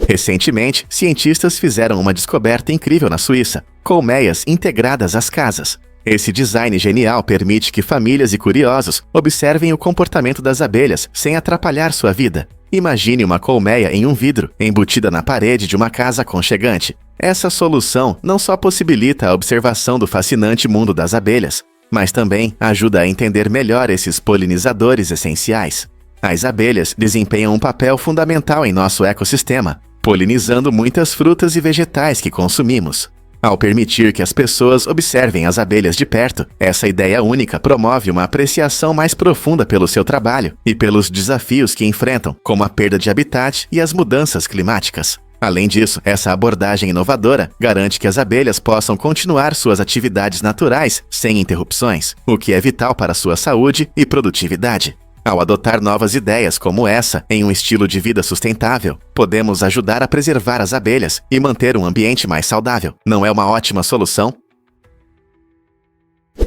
Recentemente, cientistas fizeram uma descoberta incrível na Suíça: colmeias integradas às casas. Esse design genial permite que famílias e curiosos observem o comportamento das abelhas sem atrapalhar sua vida. Imagine uma colmeia em um vidro, embutida na parede de uma casa aconchegante. Essa solução não só possibilita a observação do fascinante mundo das abelhas, mas também ajuda a entender melhor esses polinizadores essenciais. As abelhas desempenham um papel fundamental em nosso ecossistema, polinizando muitas frutas e vegetais que consumimos. Ao permitir que as pessoas observem as abelhas de perto, essa ideia única promove uma apreciação mais profunda pelo seu trabalho e pelos desafios que enfrentam, como a perda de habitat e as mudanças climáticas. Além disso, essa abordagem inovadora garante que as abelhas possam continuar suas atividades naturais sem interrupções, o que é vital para sua saúde e produtividade. Ao adotar novas ideias como essa em um estilo de vida sustentável, podemos ajudar a preservar as abelhas e manter um ambiente mais saudável. Não é uma ótima solução?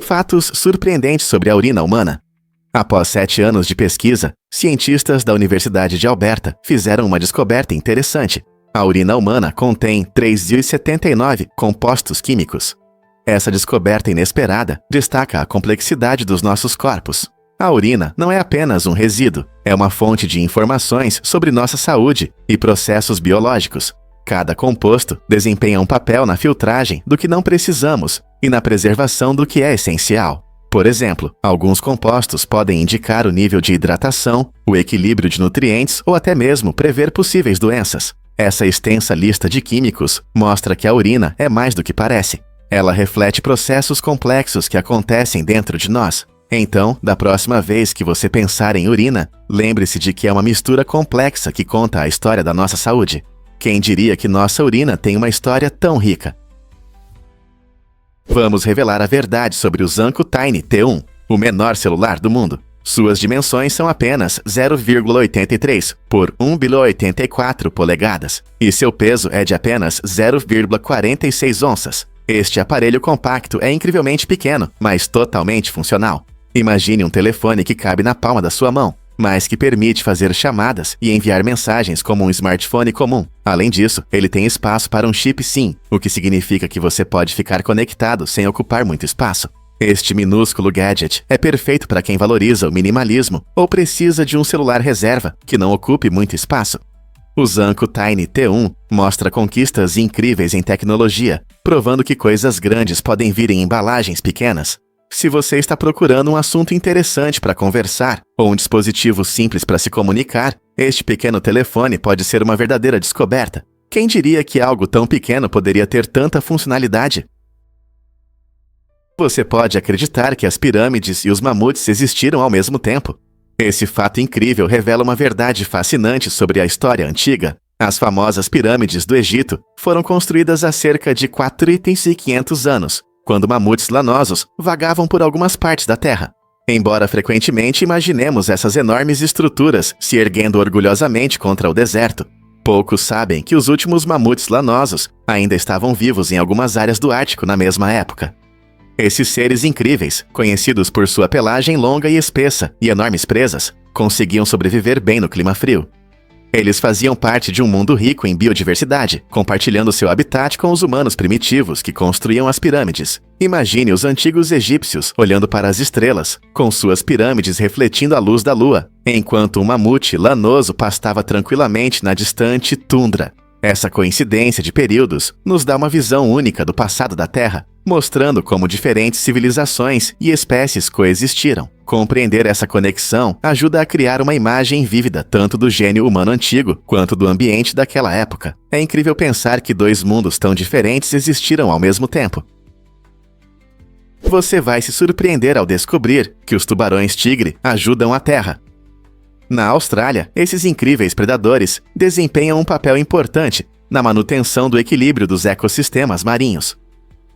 Fatos surpreendentes sobre a urina humana. Após 7 anos de pesquisa, cientistas da Universidade de Alberta fizeram uma descoberta interessante. A urina humana contém 3.079 compostos químicos. Essa descoberta inesperada destaca a complexidade dos nossos corpos. A urina não é apenas um resíduo, é uma fonte de informações sobre nossa saúde e processos biológicos. Cada composto desempenha um papel na filtragem do que não precisamos e na preservação do que é essencial. Por exemplo, alguns compostos podem indicar o nível de hidratação, o equilíbrio de nutrientes ou até mesmo prever possíveis doenças. Essa extensa lista de químicos mostra que a urina é mais do que parece. Ela reflete processos complexos que acontecem dentro de nós. Então, da próxima vez que você pensar em urina, lembre-se de que é uma mistura complexa que conta a história da nossa saúde. Quem diria que nossa urina tem uma história tão rica? Vamos revelar a verdade sobre o Zanco Tiny T1, o menor celular do mundo. Suas dimensões são apenas 0,83 por 1,84 polegadas e seu peso é de apenas 0,46 onças. Este aparelho compacto é incrivelmente pequeno, mas totalmente funcional. Imagine um telefone que cabe na palma da sua mão, mas que permite fazer chamadas e enviar mensagens como um smartphone comum. Além disso, ele tem espaço para um chip SIM, o que significa que você pode ficar conectado sem ocupar muito espaço. Este minúsculo gadget é perfeito para quem valoriza o minimalismo ou precisa de um celular reserva que não ocupe muito espaço. O Zanco Tiny T1 mostra conquistas incríveis em tecnologia, provando que coisas grandes podem vir em embalagens pequenas. Se você está procurando um assunto interessante para conversar ou um dispositivo simples para se comunicar, este pequeno telefone pode ser uma verdadeira descoberta. Quem diria que algo tão pequeno poderia ter tanta funcionalidade? Você pode acreditar que as pirâmides e os mamutes existiram ao mesmo tempo. Esse fato incrível revela uma verdade fascinante sobre a história antiga. As famosas pirâmides do Egito foram construídas há cerca de 4.500 anos, quando mamutes lanosos vagavam por algumas partes da Terra. Embora frequentemente imaginemos essas enormes estruturas se erguendo orgulhosamente contra o deserto, poucos sabem que os últimos mamutes lanosos ainda estavam vivos em algumas áreas do Ártico na mesma época. Esses seres incríveis, conhecidos por sua pelagem longa e espessa e enormes presas, conseguiam sobreviver bem no clima frio. Eles faziam parte de um mundo rico em biodiversidade, compartilhando seu habitat com os humanos primitivos que construíam as pirâmides. Imagine os antigos egípcios olhando para as estrelas, com suas pirâmides refletindo a luz da lua, enquanto um mamute lanoso pastava tranquilamente na distante tundra. Essa coincidência de períodos nos dá uma visão única do passado da Terra, mostrando como diferentes civilizações e espécies coexistiram. Compreender essa conexão ajuda a criar uma imagem vívida tanto do gênio humano antigo quanto do ambiente daquela época. É incrível pensar que dois mundos tão diferentes existiram ao mesmo tempo. Você vai se surpreender ao descobrir que os tubarões-tigre ajudam a Terra. Na Austrália, esses incríveis predadores desempenham um papel importante na manutenção do equilíbrio dos ecossistemas marinhos.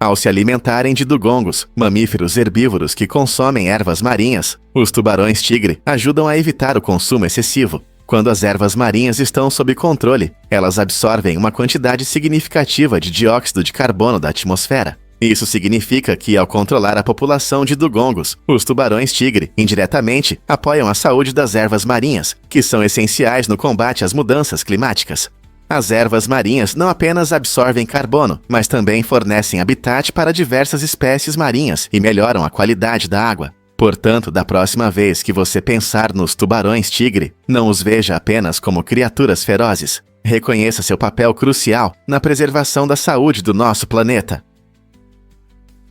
Ao se alimentarem de dugongos, mamíferos herbívoros que consomem ervas marinhas, os tubarões-tigre ajudam a evitar o consumo excessivo. Quando as ervas marinhas estão sob controle, elas absorvem uma quantidade significativa de dióxido de carbono da atmosfera. Isso significa que, ao controlar a população de dugongos, os tubarões-tigre, indiretamente, apoiam a saúde das ervas marinhas, que são essenciais no combate às mudanças climáticas. As ervas marinhas não apenas absorvem carbono, mas também fornecem habitat para diversas espécies marinhas e melhoram a qualidade da água. Portanto, da próxima vez que você pensar nos tubarões-tigre, não os veja apenas como criaturas ferozes. Reconheça seu papel crucial na preservação da saúde do nosso planeta.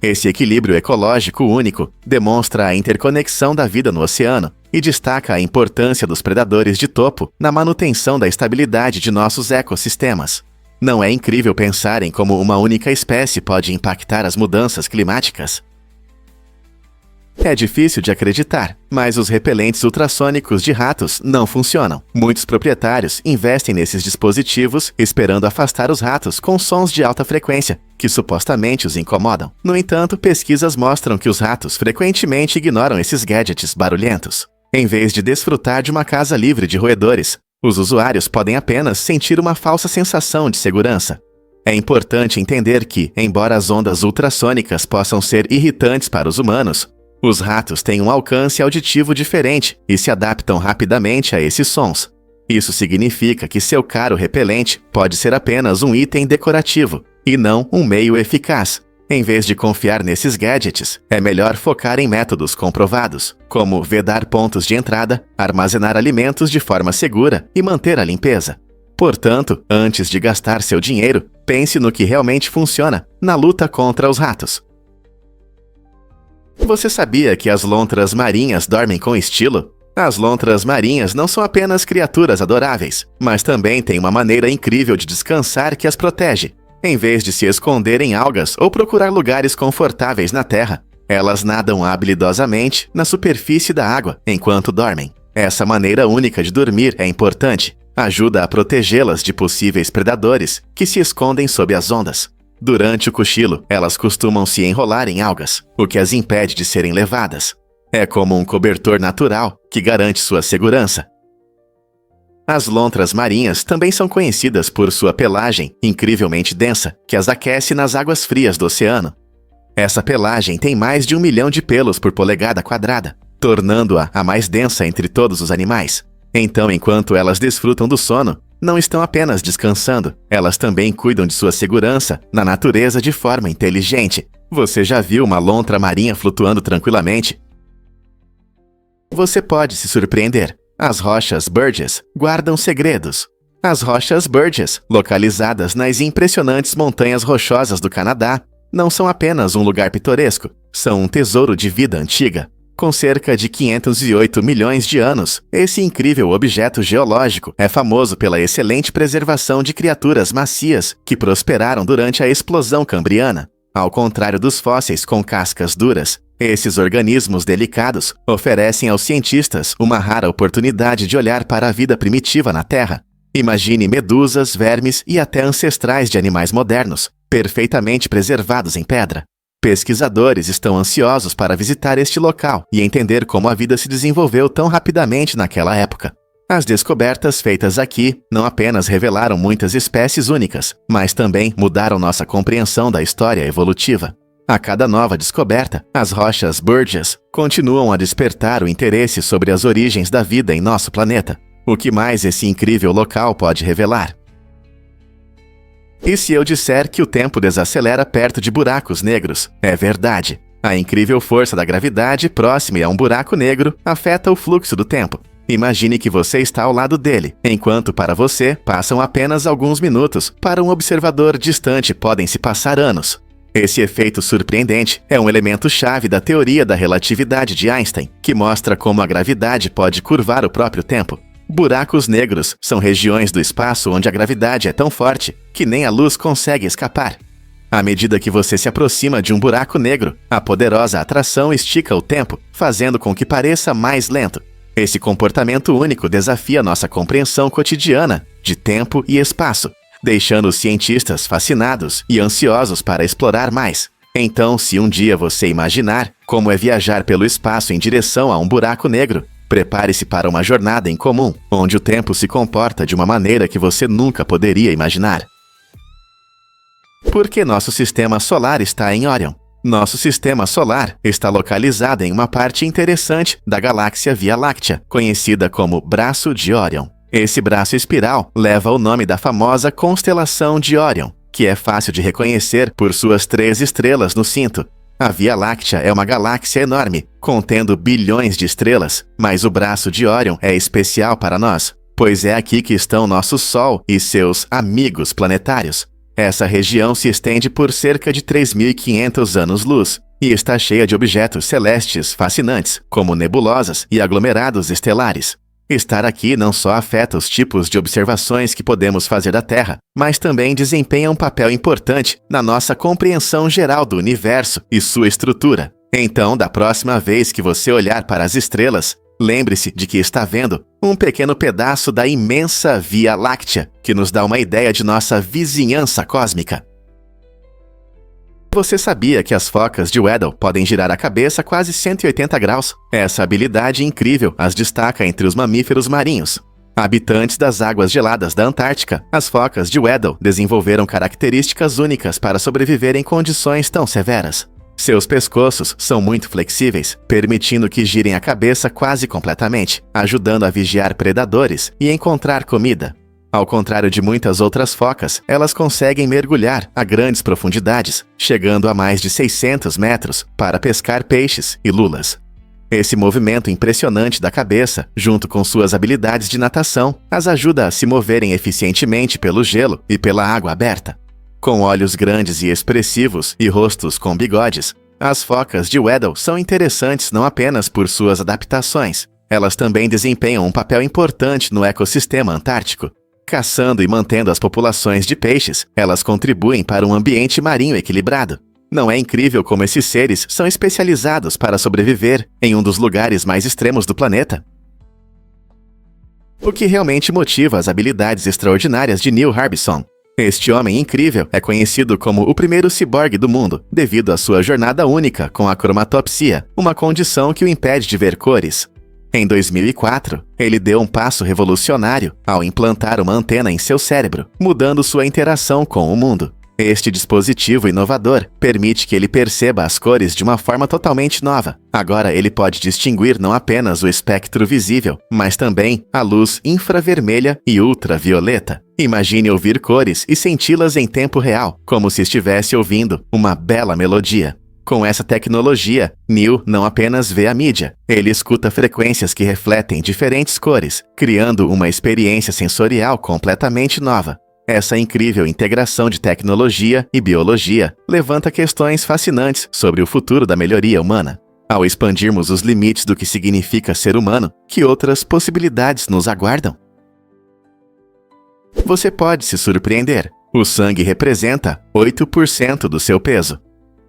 Esse equilíbrio ecológico único demonstra a interconexão da vida no oceano e destaca a importância dos predadores de topo na manutenção da estabilidade de nossos ecossistemas. Não é incrível pensar em como uma única espécie pode impactar as mudanças climáticas? É difícil de acreditar, mas os repelentes ultrassônicos de ratos não funcionam. Muitos proprietários investem nesses dispositivos esperando afastar os ratos com sons de alta frequência, que supostamente os incomodam. No entanto, pesquisas mostram que os ratos frequentemente ignoram esses gadgets barulhentos. Em vez de desfrutar de uma casa livre de roedores, os usuários podem apenas sentir uma falsa sensação de segurança. É importante entender que, embora as ondas ultrassônicas possam ser irritantes para os humanos, os ratos têm um alcance auditivo diferente e se adaptam rapidamente a esses sons. Isso significa que seu caro repelente pode ser apenas um item decorativo e não um meio eficaz. Em vez de confiar nesses gadgets, é melhor focar em métodos comprovados, como vedar pontos de entrada, armazenar alimentos de forma segura e manter a limpeza. Portanto, antes de gastar seu dinheiro, pense no que realmente funciona na luta contra os ratos. Você sabia que as lontras marinhas dormem com estilo? As lontras marinhas não são apenas criaturas adoráveis, mas também têm uma maneira incrível de descansar que as protege. Em vez de se esconder em algas ou procurar lugares confortáveis na terra, elas nadam habilidosamente na superfície da água enquanto dormem. Essa maneira única de dormir é importante. Ajuda a protegê-las de possíveis predadores que se escondem sob as ondas. Durante o cochilo, elas costumam se enrolar em algas, o que as impede de serem levadas. É como um cobertor natural que garante sua segurança. As lontras marinhas também são conhecidas por sua pelagem incrivelmente densa, que as aquece nas águas frias do oceano. Essa pelagem tem mais de 1 milhão de pelos por polegada quadrada, tornando-a a mais densa entre todos os animais. Então, enquanto elas desfrutam do sono, não estão apenas descansando, elas também cuidam de sua segurança na natureza de forma inteligente. Você já viu uma lontra marinha flutuando tranquilamente? Você pode se surpreender. As rochas Burgess guardam segredos. As rochas Burgess, localizadas nas impressionantes montanhas rochosas do Canadá, não são apenas um lugar pitoresco, são um tesouro de vida antiga. Com cerca de 508 milhões de anos, esse incrível objeto geológico é famoso pela excelente preservação de criaturas macias que prosperaram durante a explosão cambriana. Ao contrário dos fósseis com cascas duras, esses organismos delicados oferecem aos cientistas uma rara oportunidade de olhar para a vida primitiva na Terra. Imagine medusas, vermes e até ancestrais de animais modernos, perfeitamente preservados em pedra. Pesquisadores estão ansiosos para visitar este local e entender como a vida se desenvolveu tão rapidamente naquela época. As descobertas feitas aqui não apenas revelaram muitas espécies únicas, mas também mudaram nossa compreensão da história evolutiva. A cada nova descoberta, as rochas Burgess continuam a despertar o interesse sobre as origens da vida em nosso planeta. O que mais esse incrível local pode revelar? E se eu disser que o tempo desacelera perto de buracos negros? É verdade. A incrível força da gravidade próxima a um buraco negro afeta o fluxo do tempo. Imagine que você está ao lado dele, enquanto para você passam apenas alguns minutos, para um observador distante podem se passar anos. Esse efeito surpreendente é um elemento-chave da teoria da relatividade de Einstein, que mostra como a gravidade pode curvar o próprio tempo. Buracos negros são regiões do espaço onde a gravidade é tão forte que nem a luz consegue escapar. À medida que você se aproxima de um buraco negro, a poderosa atração estica o tempo, fazendo com que pareça mais lento. Esse comportamento único desafia nossa compreensão cotidiana de tempo e espaço, deixando os cientistas fascinados e ansiosos para explorar mais. Então, se um dia você imaginar como é viajar pelo espaço em direção a um buraco negro, prepare-se para uma jornada em comum, onde o tempo se comporta de uma maneira que você nunca poderia imaginar. Por que nosso sistema solar está em Órion? Nosso sistema solar está localizado em uma parte interessante da galáxia Via Láctea, conhecida como Braço de Órion. Esse braço espiral leva o nome da famosa constelação de Órion, que é fácil de reconhecer por suas 3 estrelas no cinto. A Via Láctea é uma galáxia enorme, contendo bilhões de estrelas, mas o Braço de Órion é especial para nós, pois é aqui que estão nosso Sol e seus amigos planetários. Essa região se estende por cerca de 3.500 anos-luz e está cheia de objetos celestes fascinantes, como nebulosas e aglomerados estelares. Estar aqui não só afeta os tipos de observações que podemos fazer da Terra, mas também desempenha um papel importante na nossa compreensão geral do universo e sua estrutura. Então, da próxima vez que você olhar para as estrelas, lembre-se de que está vendo um pequeno pedaço da imensa Via Láctea, que nos dá uma ideia de nossa vizinhança cósmica. Você sabia que as focas de Weddell podem girar a cabeça quase 180 graus? Essa habilidade incrível as destaca entre os mamíferos marinhos. Habitantes das águas geladas da Antártica, as focas de Weddell desenvolveram características únicas para sobreviver em condições tão severas. Seus pescoços são muito flexíveis, permitindo que girem a cabeça quase completamente, ajudando a vigiar predadores e encontrar comida. Ao contrário de muitas outras focas, elas conseguem mergulhar a grandes profundidades, chegando a mais de 600 metros, para pescar peixes e lulas. Esse movimento impressionante da cabeça, junto com suas habilidades de natação, as ajuda a se moverem eficientemente pelo gelo e pela água aberta. Com olhos grandes e expressivos e rostos com bigodes, as focas de Weddell são interessantes não apenas por suas adaptações, elas também desempenham um papel importante no ecossistema antártico. Caçando e mantendo as populações de peixes, elas contribuem para um ambiente marinho equilibrado. Não é incrível como esses seres são especializados para sobreviver em um dos lugares mais extremos do planeta? O que realmente motiva as habilidades extraordinárias de Neil Harbisson? Este homem incrível é conhecido como o primeiro ciborgue do mundo, devido à sua jornada única com a cromatopsia, uma condição que o impede de ver cores. Em 2004, ele deu um passo revolucionário ao implantar uma antena em seu cérebro, mudando sua interação com o mundo. Este dispositivo inovador permite que ele perceba as cores de uma forma totalmente nova. Agora ele pode distinguir não apenas o espectro visível, mas também a luz infravermelha e ultravioleta. Imagine ouvir cores e senti-las em tempo real, como se estivesse ouvindo uma bela melodia. Com essa tecnologia, Neil não apenas vê a mídia, ele escuta frequências que refletem diferentes cores, criando uma experiência sensorial completamente nova. Essa incrível integração de tecnologia e biologia levanta questões fascinantes sobre o futuro da melhoria humana. Ao expandirmos os limites do que significa ser humano, que outras possibilidades nos aguardam? Você pode se surpreender. O sangue representa 8% do seu peso.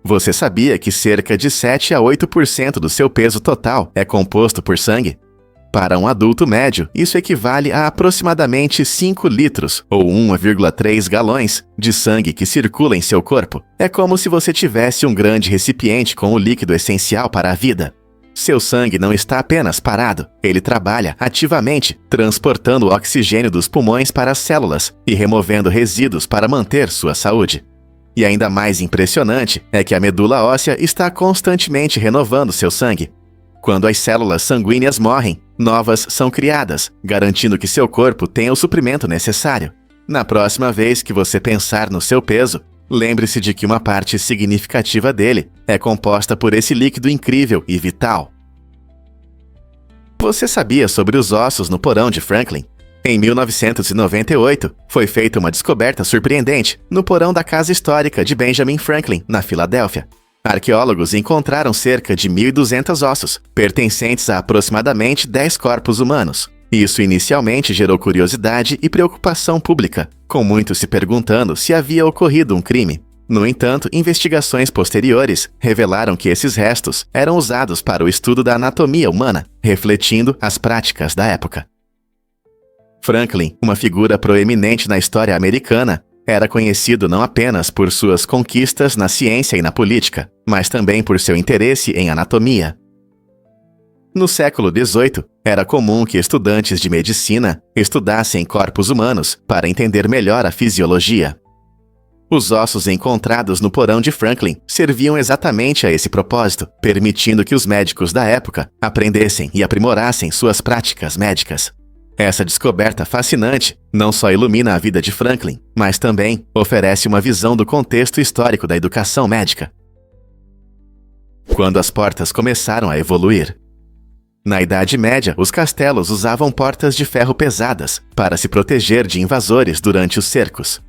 Você sabia que cerca de 7 a 8% do seu peso total é composto por sangue? Para um adulto médio, isso equivale a aproximadamente 5 litros, ou 1,3 galões, de sangue que circula em seu corpo. É como se você tivesse um grande recipiente com o líquido essencial para a vida. Seu sangue não está apenas parado, ele trabalha ativamente, transportando o oxigênio dos pulmões para as células e removendo resíduos para manter sua saúde. E ainda mais impressionante é que a medula óssea está constantemente renovando seu sangue. Quando as células sanguíneas morrem, novas são criadas, garantindo que seu corpo tenha o suprimento necessário. Na próxima vez que você pensar no seu peso, lembre-se de que uma parte significativa dele é composta por esse líquido incrível e vital. Você sabia sobre os ossos no porão de Franklin? Em 1998, foi feita uma descoberta surpreendente no porão da casa histórica de Benjamin Franklin, na Filadélfia. Arqueólogos encontraram cerca de 1.200 ossos, pertencentes a aproximadamente 10 corpos humanos. Isso inicialmente gerou curiosidade e preocupação pública, com muitos se perguntando se havia ocorrido um crime. No entanto, investigações posteriores revelaram que esses restos eram usados para o estudo da anatomia humana, refletindo as práticas da época. Franklin, uma figura proeminente na história americana, era conhecido não apenas por suas conquistas na ciência e na política, mas também por seu interesse em anatomia. No século XVIII, era comum que estudantes de medicina estudassem corpos humanos para entender melhor a fisiologia. Os ossos encontrados no porão de Franklin serviam exatamente a esse propósito, permitindo que os médicos da época aprendessem e aprimorassem suas práticas médicas. Essa descoberta fascinante não só ilumina a vida de Franklin, mas também oferece uma visão do contexto histórico da educação médica. Quando as portas começaram a evoluir. Na Idade Média, os castelos usavam portas de ferro pesadas para se proteger de invasores durante os cercos.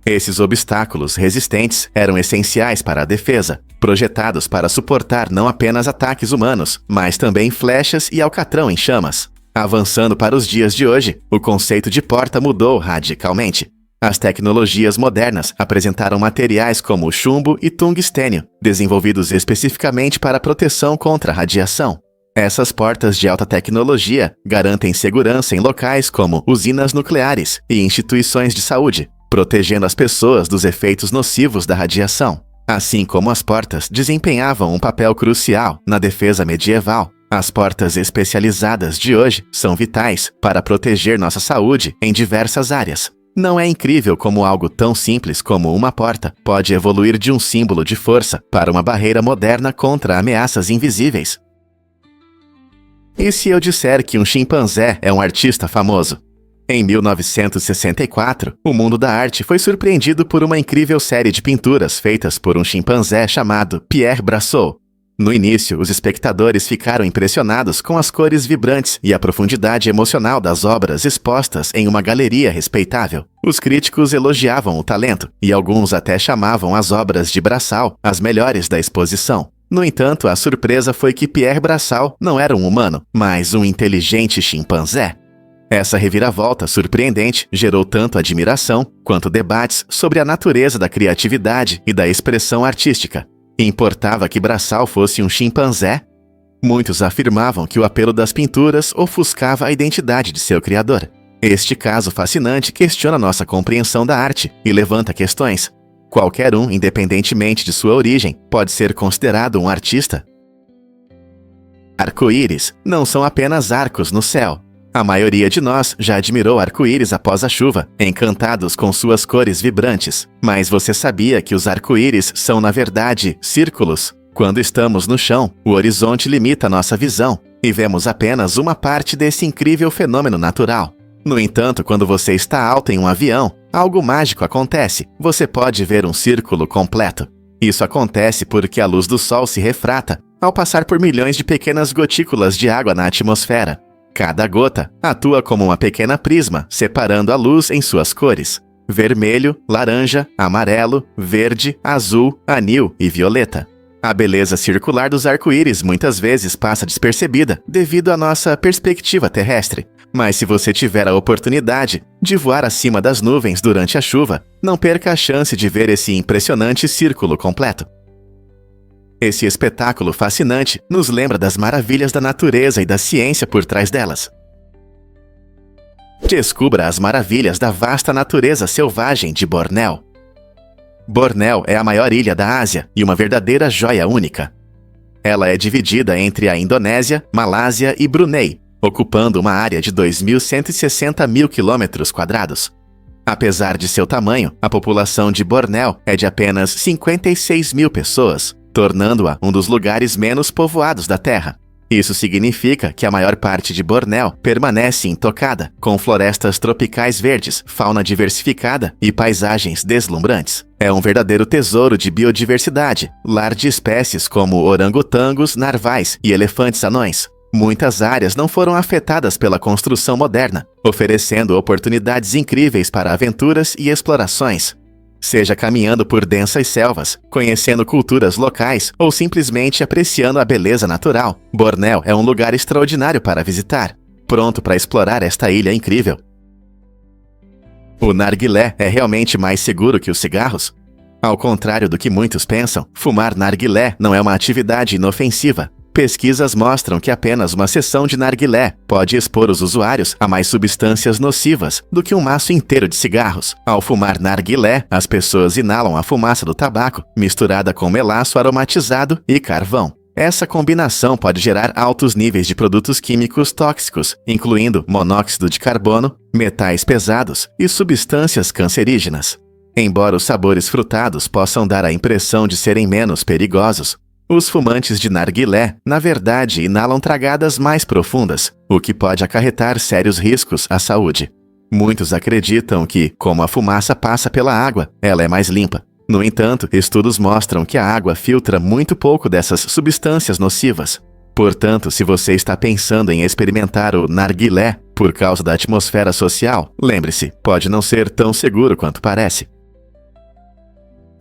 Esses obstáculos resistentes eram essenciais para a defesa, projetados para suportar não apenas ataques humanos, mas também flechas e alcatrão em chamas. Avançando para os dias de hoje, o conceito de porta mudou radicalmente. As tecnologias modernas apresentaram materiais como chumbo e tungstênio, desenvolvidos especificamente para proteção contra a radiação. Essas portas de alta tecnologia garantem segurança em locais como usinas nucleares e instituições de saúde, protegendo as pessoas dos efeitos nocivos da radiação. Assim como as portas desempenhavam um papel crucial na defesa medieval, as portas especializadas de hoje são vitais para proteger nossa saúde em diversas áreas. Não é incrível como algo tão simples como uma porta pode evoluir de um símbolo de força para uma barreira moderna contra ameaças invisíveis? E se eu disser que um chimpanzé é um artista famoso? Em 1964, o mundo da arte foi surpreendido por uma incrível série de pinturas feitas por um chimpanzé chamado Pierre Brasseur. No início, os espectadores ficaram impressionados com as cores vibrantes e a profundidade emocional das obras expostas em uma galeria respeitável. Os críticos elogiavam o talento, e alguns até chamavam as obras de Brasseur as melhores da exposição. No entanto, a surpresa foi que Pierre Brasseur não era um humano, mas um inteligente chimpanzé. Essa reviravolta surpreendente gerou tanto admiração quanto debates sobre a natureza da criatividade e da expressão artística. Importava que Braçal fosse um chimpanzé? Muitos afirmavam que o apelo das pinturas ofuscava a identidade de seu criador. Este caso fascinante questiona nossa compreensão da arte e levanta questões. Qualquer um, independentemente de sua origem, pode ser considerado um artista? Arco-íris não são apenas arcos no céu. A maioria de nós já admirou arco-íris após a chuva, encantados com suas cores vibrantes. Mas você sabia que os arco-íris são, na verdade, círculos? Quando estamos no chão, o horizonte limita nossa visão e vemos apenas uma parte desse incrível fenômeno natural. No entanto, quando você está alto em um avião, algo mágico acontece. Você pode ver um círculo completo. Isso acontece porque a luz do sol se refrata ao passar por milhões de pequenas gotículas de água na atmosfera. Cada gota atua como uma pequena prisma, separando a luz em suas cores: vermelho, laranja, amarelo, verde, azul, anil e violeta. A beleza circular dos arco-íris muitas vezes passa despercebida devido à nossa perspectiva terrestre. Mas se você tiver a oportunidade de voar acima das nuvens durante a chuva, não perca a chance de ver esse impressionante círculo completo. Esse espetáculo fascinante nos lembra das maravilhas da natureza e da ciência por trás delas. Descubra as maravilhas da vasta natureza selvagem de Bornéu. Bornéu é a maior ilha da Ásia e uma verdadeira joia única. Ela é dividida entre a Indonésia, Malásia e Brunei, ocupando uma área de 2.160 mil km². Apesar de seu tamanho, a população de Bornéu é de apenas 56 mil pessoas, tornando-a um dos lugares menos povoados da Terra. Isso significa que a maior parte de Bornéu permanece intocada, com florestas tropicais verdes, fauna diversificada e paisagens deslumbrantes. É um verdadeiro tesouro de biodiversidade, lar de espécies como orangotangos, narvais e elefantes anões. Muitas áreas não foram afetadas pela construção moderna, oferecendo oportunidades incríveis para aventuras e explorações. Seja caminhando por densas selvas, conhecendo culturas locais ou simplesmente apreciando a beleza natural, Bornéu é um lugar extraordinário para visitar, pronto para explorar esta ilha incrível. O narguilé é realmente mais seguro que os cigarros? Ao contrário do que muitos pensam, fumar narguilé não é uma atividade inofensiva. Pesquisas mostram que apenas uma sessão de narguilé pode expor os usuários a mais substâncias nocivas do que um maço inteiro de cigarros. Ao fumar narguilé, as pessoas inalam a fumaça do tabaco, misturada com melaço aromatizado e carvão. Essa combinação pode gerar altos níveis de produtos químicos tóxicos, incluindo monóxido de carbono, metais pesados e substâncias cancerígenas. Embora os sabores frutados possam dar a impressão de serem menos perigosos, os fumantes de narguilé, na verdade, inalam tragadas mais profundas, o que pode acarretar sérios riscos à saúde. Muitos acreditam que, como a fumaça passa pela água, ela é mais limpa. No entanto, estudos mostram que a água filtra muito pouco dessas substâncias nocivas. Portanto, se você está pensando em experimentar o narguilé por causa da atmosfera social, lembre-se, pode não ser tão seguro quanto parece.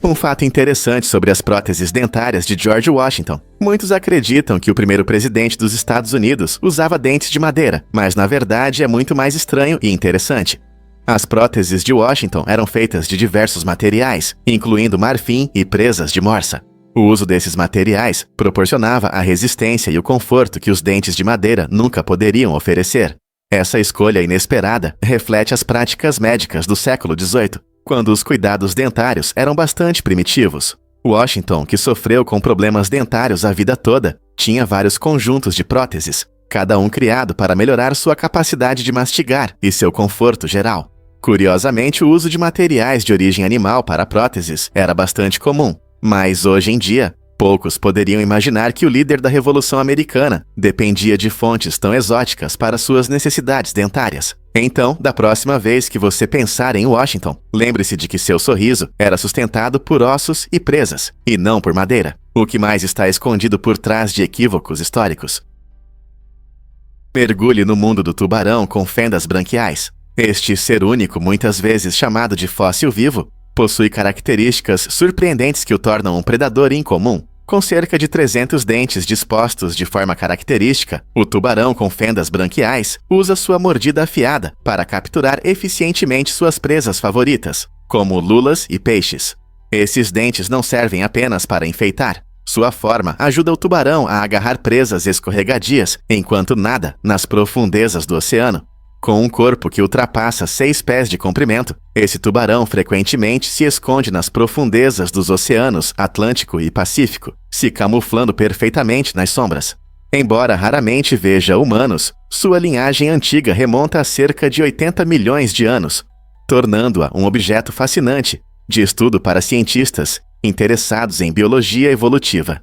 Um fato interessante sobre as próteses dentárias de George Washington. Muitos acreditam que o primeiro presidente dos Estados Unidos usava dentes de madeira, mas na verdade é muito mais estranho e interessante. As próteses de Washington eram feitas de diversos materiais, incluindo marfim e presas de morsa. O uso desses materiais proporcionava a resistência e o conforto que os dentes de madeira nunca poderiam oferecer. Essa escolha inesperada reflete as práticas médicas do século XVIII, quando os cuidados dentários eram bastante primitivos. Washington, que sofreu com problemas dentários a vida toda, tinha vários conjuntos de próteses, cada um criado para melhorar sua capacidade de mastigar e seu conforto geral. Curiosamente, o uso de materiais de origem animal para próteses era bastante comum, mas hoje em dia, poucos poderiam imaginar que o líder da Revolução Americana dependia de fontes tão exóticas para suas necessidades dentárias. Então, da próxima vez que você pensar em Washington, lembre-se de que seu sorriso era sustentado por ossos e presas, e não por madeira. O que mais está escondido por trás de equívocos históricos? Mergulhe no mundo do tubarão com fendas branquiais. Este ser único, muitas vezes chamado de fóssil vivo, possui características surpreendentes que o tornam um predador incomum. Com cerca de 300 dentes dispostos de forma característica, o tubarão com fendas branquiais usa sua mordida afiada para capturar eficientemente suas presas favoritas, como lulas e peixes. Esses dentes não servem apenas para enfeitar. Sua forma ajuda o tubarão a agarrar presas escorregadias enquanto nada nas profundezas do oceano. Com um corpo que ultrapassa 6 pés de comprimento, esse tubarão frequentemente se esconde nas profundezas dos oceanos Atlântico e Pacífico, se camuflando perfeitamente nas sombras. Embora raramente veja humanos, sua linhagem antiga remonta a cerca de 80 milhões de anos, tornando-a um objeto fascinante de estudo para cientistas interessados em biologia evolutiva.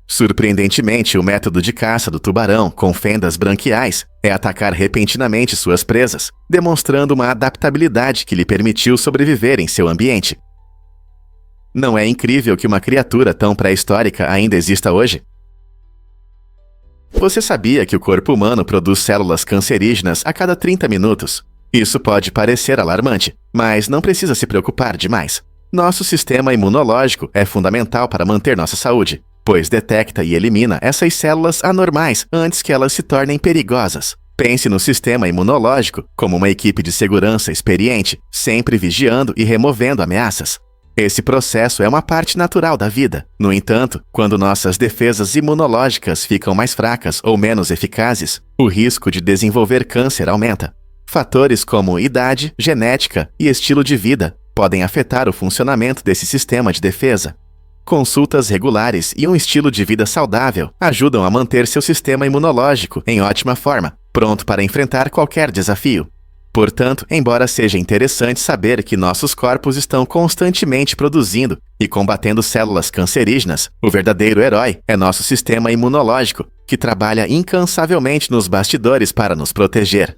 Surpreendentemente, o método de caça do tubarão com fendas branquiais é atacar repentinamente suas presas, demonstrando uma adaptabilidade que lhe permitiu sobreviver em seu ambiente. Não é incrível que uma criatura tão pré-histórica ainda exista hoje? Você sabia que o corpo humano produz células cancerígenas a cada 30 minutos? Isso pode parecer alarmante, mas não precisa se preocupar demais. Nosso sistema imunológico é fundamental para manter nossa saúde, pois detecta e elimina essas células anormais antes que elas se tornem perigosas. Pense no sistema imunológico como uma equipe de segurança experiente, sempre vigiando e removendo ameaças. Esse processo é uma parte natural da vida. No entanto, quando nossas defesas imunológicas ficam mais fracas ou menos eficazes, o risco de desenvolver câncer aumenta. Fatores como idade, genética e estilo de vida podem afetar o funcionamento desse sistema de defesa. Consultas regulares e um estilo de vida saudável ajudam a manter seu sistema imunológico em ótima forma, pronto para enfrentar qualquer desafio. Portanto, embora seja interessante saber que nossos corpos estão constantemente produzindo e combatendo células cancerígenas, o verdadeiro herói é nosso sistema imunológico, que trabalha incansavelmente nos bastidores para nos proteger.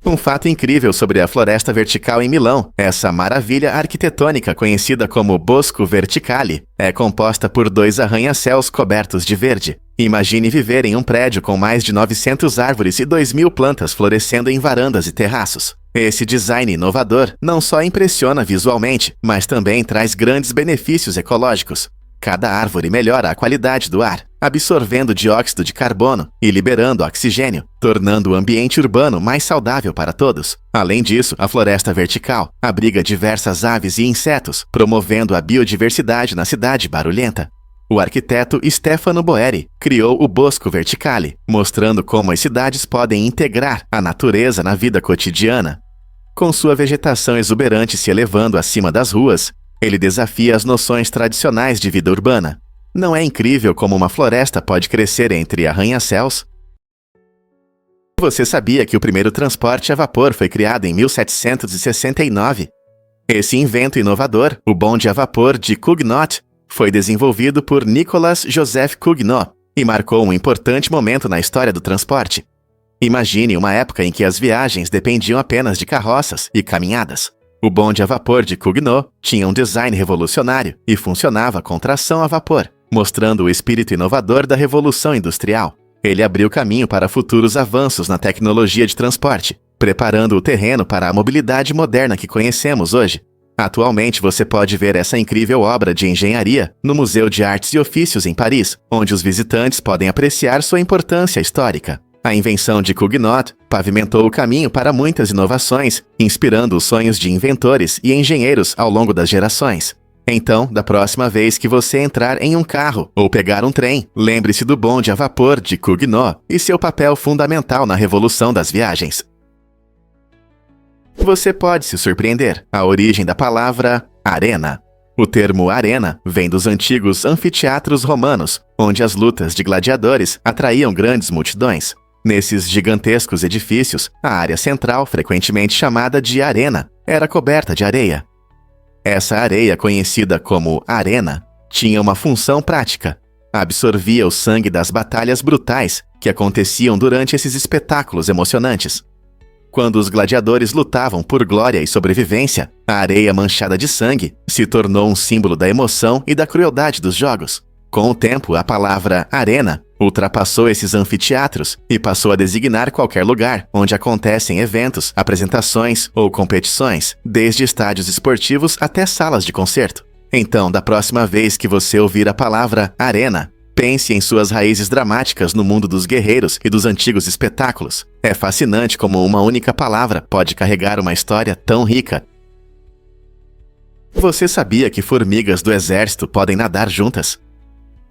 Um fato incrível sobre a Floresta Vertical em Milão, essa maravilha arquitetônica conhecida como Bosco Verticale, é composta por 2 arranha-céus cobertos de verde. Imagine viver em um prédio com mais de 900 árvores e 2.000 plantas florescendo em varandas e terraços. Esse design inovador não só impressiona visualmente, mas também traz grandes benefícios ecológicos. Cada árvore melhora a qualidade do ar, absorvendo dióxido de carbono e liberando oxigênio, tornando o ambiente urbano mais saudável para todos. Além disso, a floresta vertical abriga diversas aves e insetos, promovendo a biodiversidade na cidade barulhenta. O arquiteto Stefano Boeri criou o Bosco Verticale, mostrando como as cidades podem integrar a natureza na vida cotidiana. Com sua vegetação exuberante se elevando acima das ruas, ele desafia as noções tradicionais de vida urbana. Não é incrível como uma floresta pode crescer entre arranha-céus? Você sabia que o primeiro transporte a vapor foi criado em 1769? Esse invento inovador, o bonde a vapor de Cugnot, foi desenvolvido por Nicolas Joseph Cugnot e marcou um importante momento na história do transporte. Imagine uma época em que as viagens dependiam apenas de carroças e caminhadas. O bonde a vapor de Cugnot tinha um design revolucionário e funcionava com tração a vapor, mostrando o espírito inovador da Revolução Industrial. Ele abriu caminho para futuros avanços na tecnologia de transporte, preparando o terreno para a mobilidade moderna que conhecemos hoje. Atualmente você pode ver essa incrível obra de engenharia no Museu de Artes e Ofícios em Paris, onde os visitantes podem apreciar sua importância histórica. A invenção de Cugnot pavimentou o caminho para muitas inovações, inspirando os sonhos de inventores e engenheiros ao longo das gerações. Então, da próxima vez que você entrar em um carro ou pegar um trem, lembre-se do bonde a vapor de Cugnot e seu papel fundamental na revolução das viagens. Você pode se surpreender. A origem da palavra arena. O termo arena vem dos antigos anfiteatros romanos, onde as lutas de gladiadores atraíam grandes multidões. Nesses gigantescos edifícios, a área central, frequentemente chamada de arena, era coberta de areia. Essa areia, conhecida como arena, tinha uma função prática. Absorvia o sangue das batalhas brutais que aconteciam durante esses espetáculos emocionantes. Quando os gladiadores lutavam por glória e sobrevivência, a areia manchada de sangue se tornou um símbolo da emoção e da crueldade dos jogos. Com o tempo, a palavra arena ultrapassou esses anfiteatros e passou a designar qualquer lugar onde acontecem eventos, apresentações ou competições, desde estádios esportivos até salas de concerto. Então, da próxima vez que você ouvir a palavra arena, pense em suas raízes dramáticas no mundo dos guerreiros e dos antigos espetáculos. É fascinante como uma única palavra pode carregar uma história tão rica. Você sabia que formigas do exército podem nadar juntas?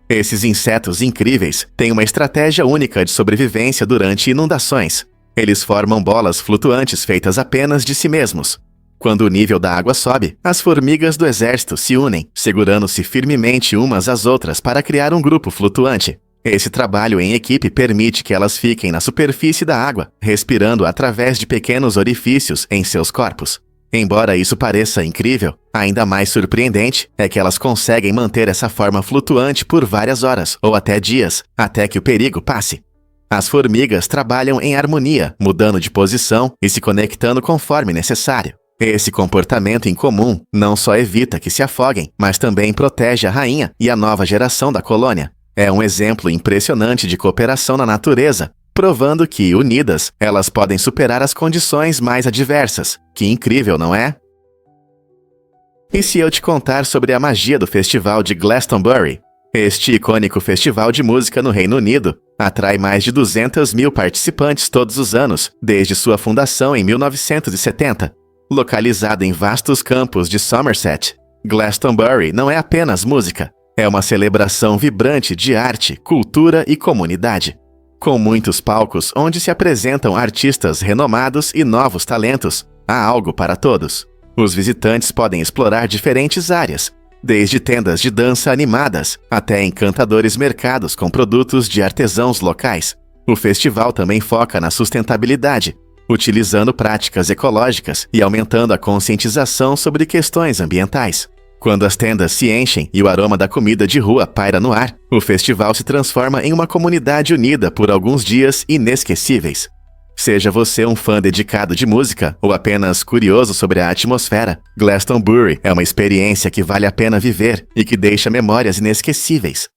Esses insetos incríveis têm uma estratégia única de sobrevivência durante inundações. Eles formam bolas flutuantes feitas apenas de si mesmos. Quando o nível da água sobe, as formigas do exército se unem, segurando-se firmemente umas às outras para criar um grupo flutuante. Esse trabalho em equipe permite que elas fiquem na superfície da água, respirando através de pequenos orifícios em seus corpos. Embora isso pareça incrível, ainda mais surpreendente é que elas conseguem manter essa forma flutuante por várias horas ou até dias, até que o perigo passe. As formigas trabalham em harmonia, mudando de posição e se conectando conforme necessário. Esse comportamento incomum não só evita que se afoguem, mas também protege a rainha e a nova geração da colônia. É um exemplo impressionante de cooperação na natureza, provando que, unidas, elas podem superar as condições mais adversas. Que incrível, não é? E se eu te contar sobre a magia do festival de Glastonbury? Este icônico festival de música no Reino Unido atrai mais de 200 mil participantes todos os anos, desde sua fundação em 1970. Localizado em vastos campos de Somerset, Glastonbury não é apenas música, é uma celebração vibrante de arte, cultura e comunidade. Com muitos palcos onde se apresentam artistas renomados e novos talentos, há algo para todos. Os visitantes podem explorar diferentes áreas, desde tendas de dança animadas até encantadores mercados com produtos de artesãos locais. O festival também foca na sustentabilidade, utilizando práticas ecológicas e aumentando a conscientização sobre questões ambientais. Quando as tendas se enchem e o aroma da comida de rua paira no ar, o festival se transforma em uma comunidade unida por alguns dias inesquecíveis. Seja você um fã dedicado de música ou apenas curioso sobre a atmosfera, Glastonbury é uma experiência que vale a pena viver e que deixa memórias inesquecíveis.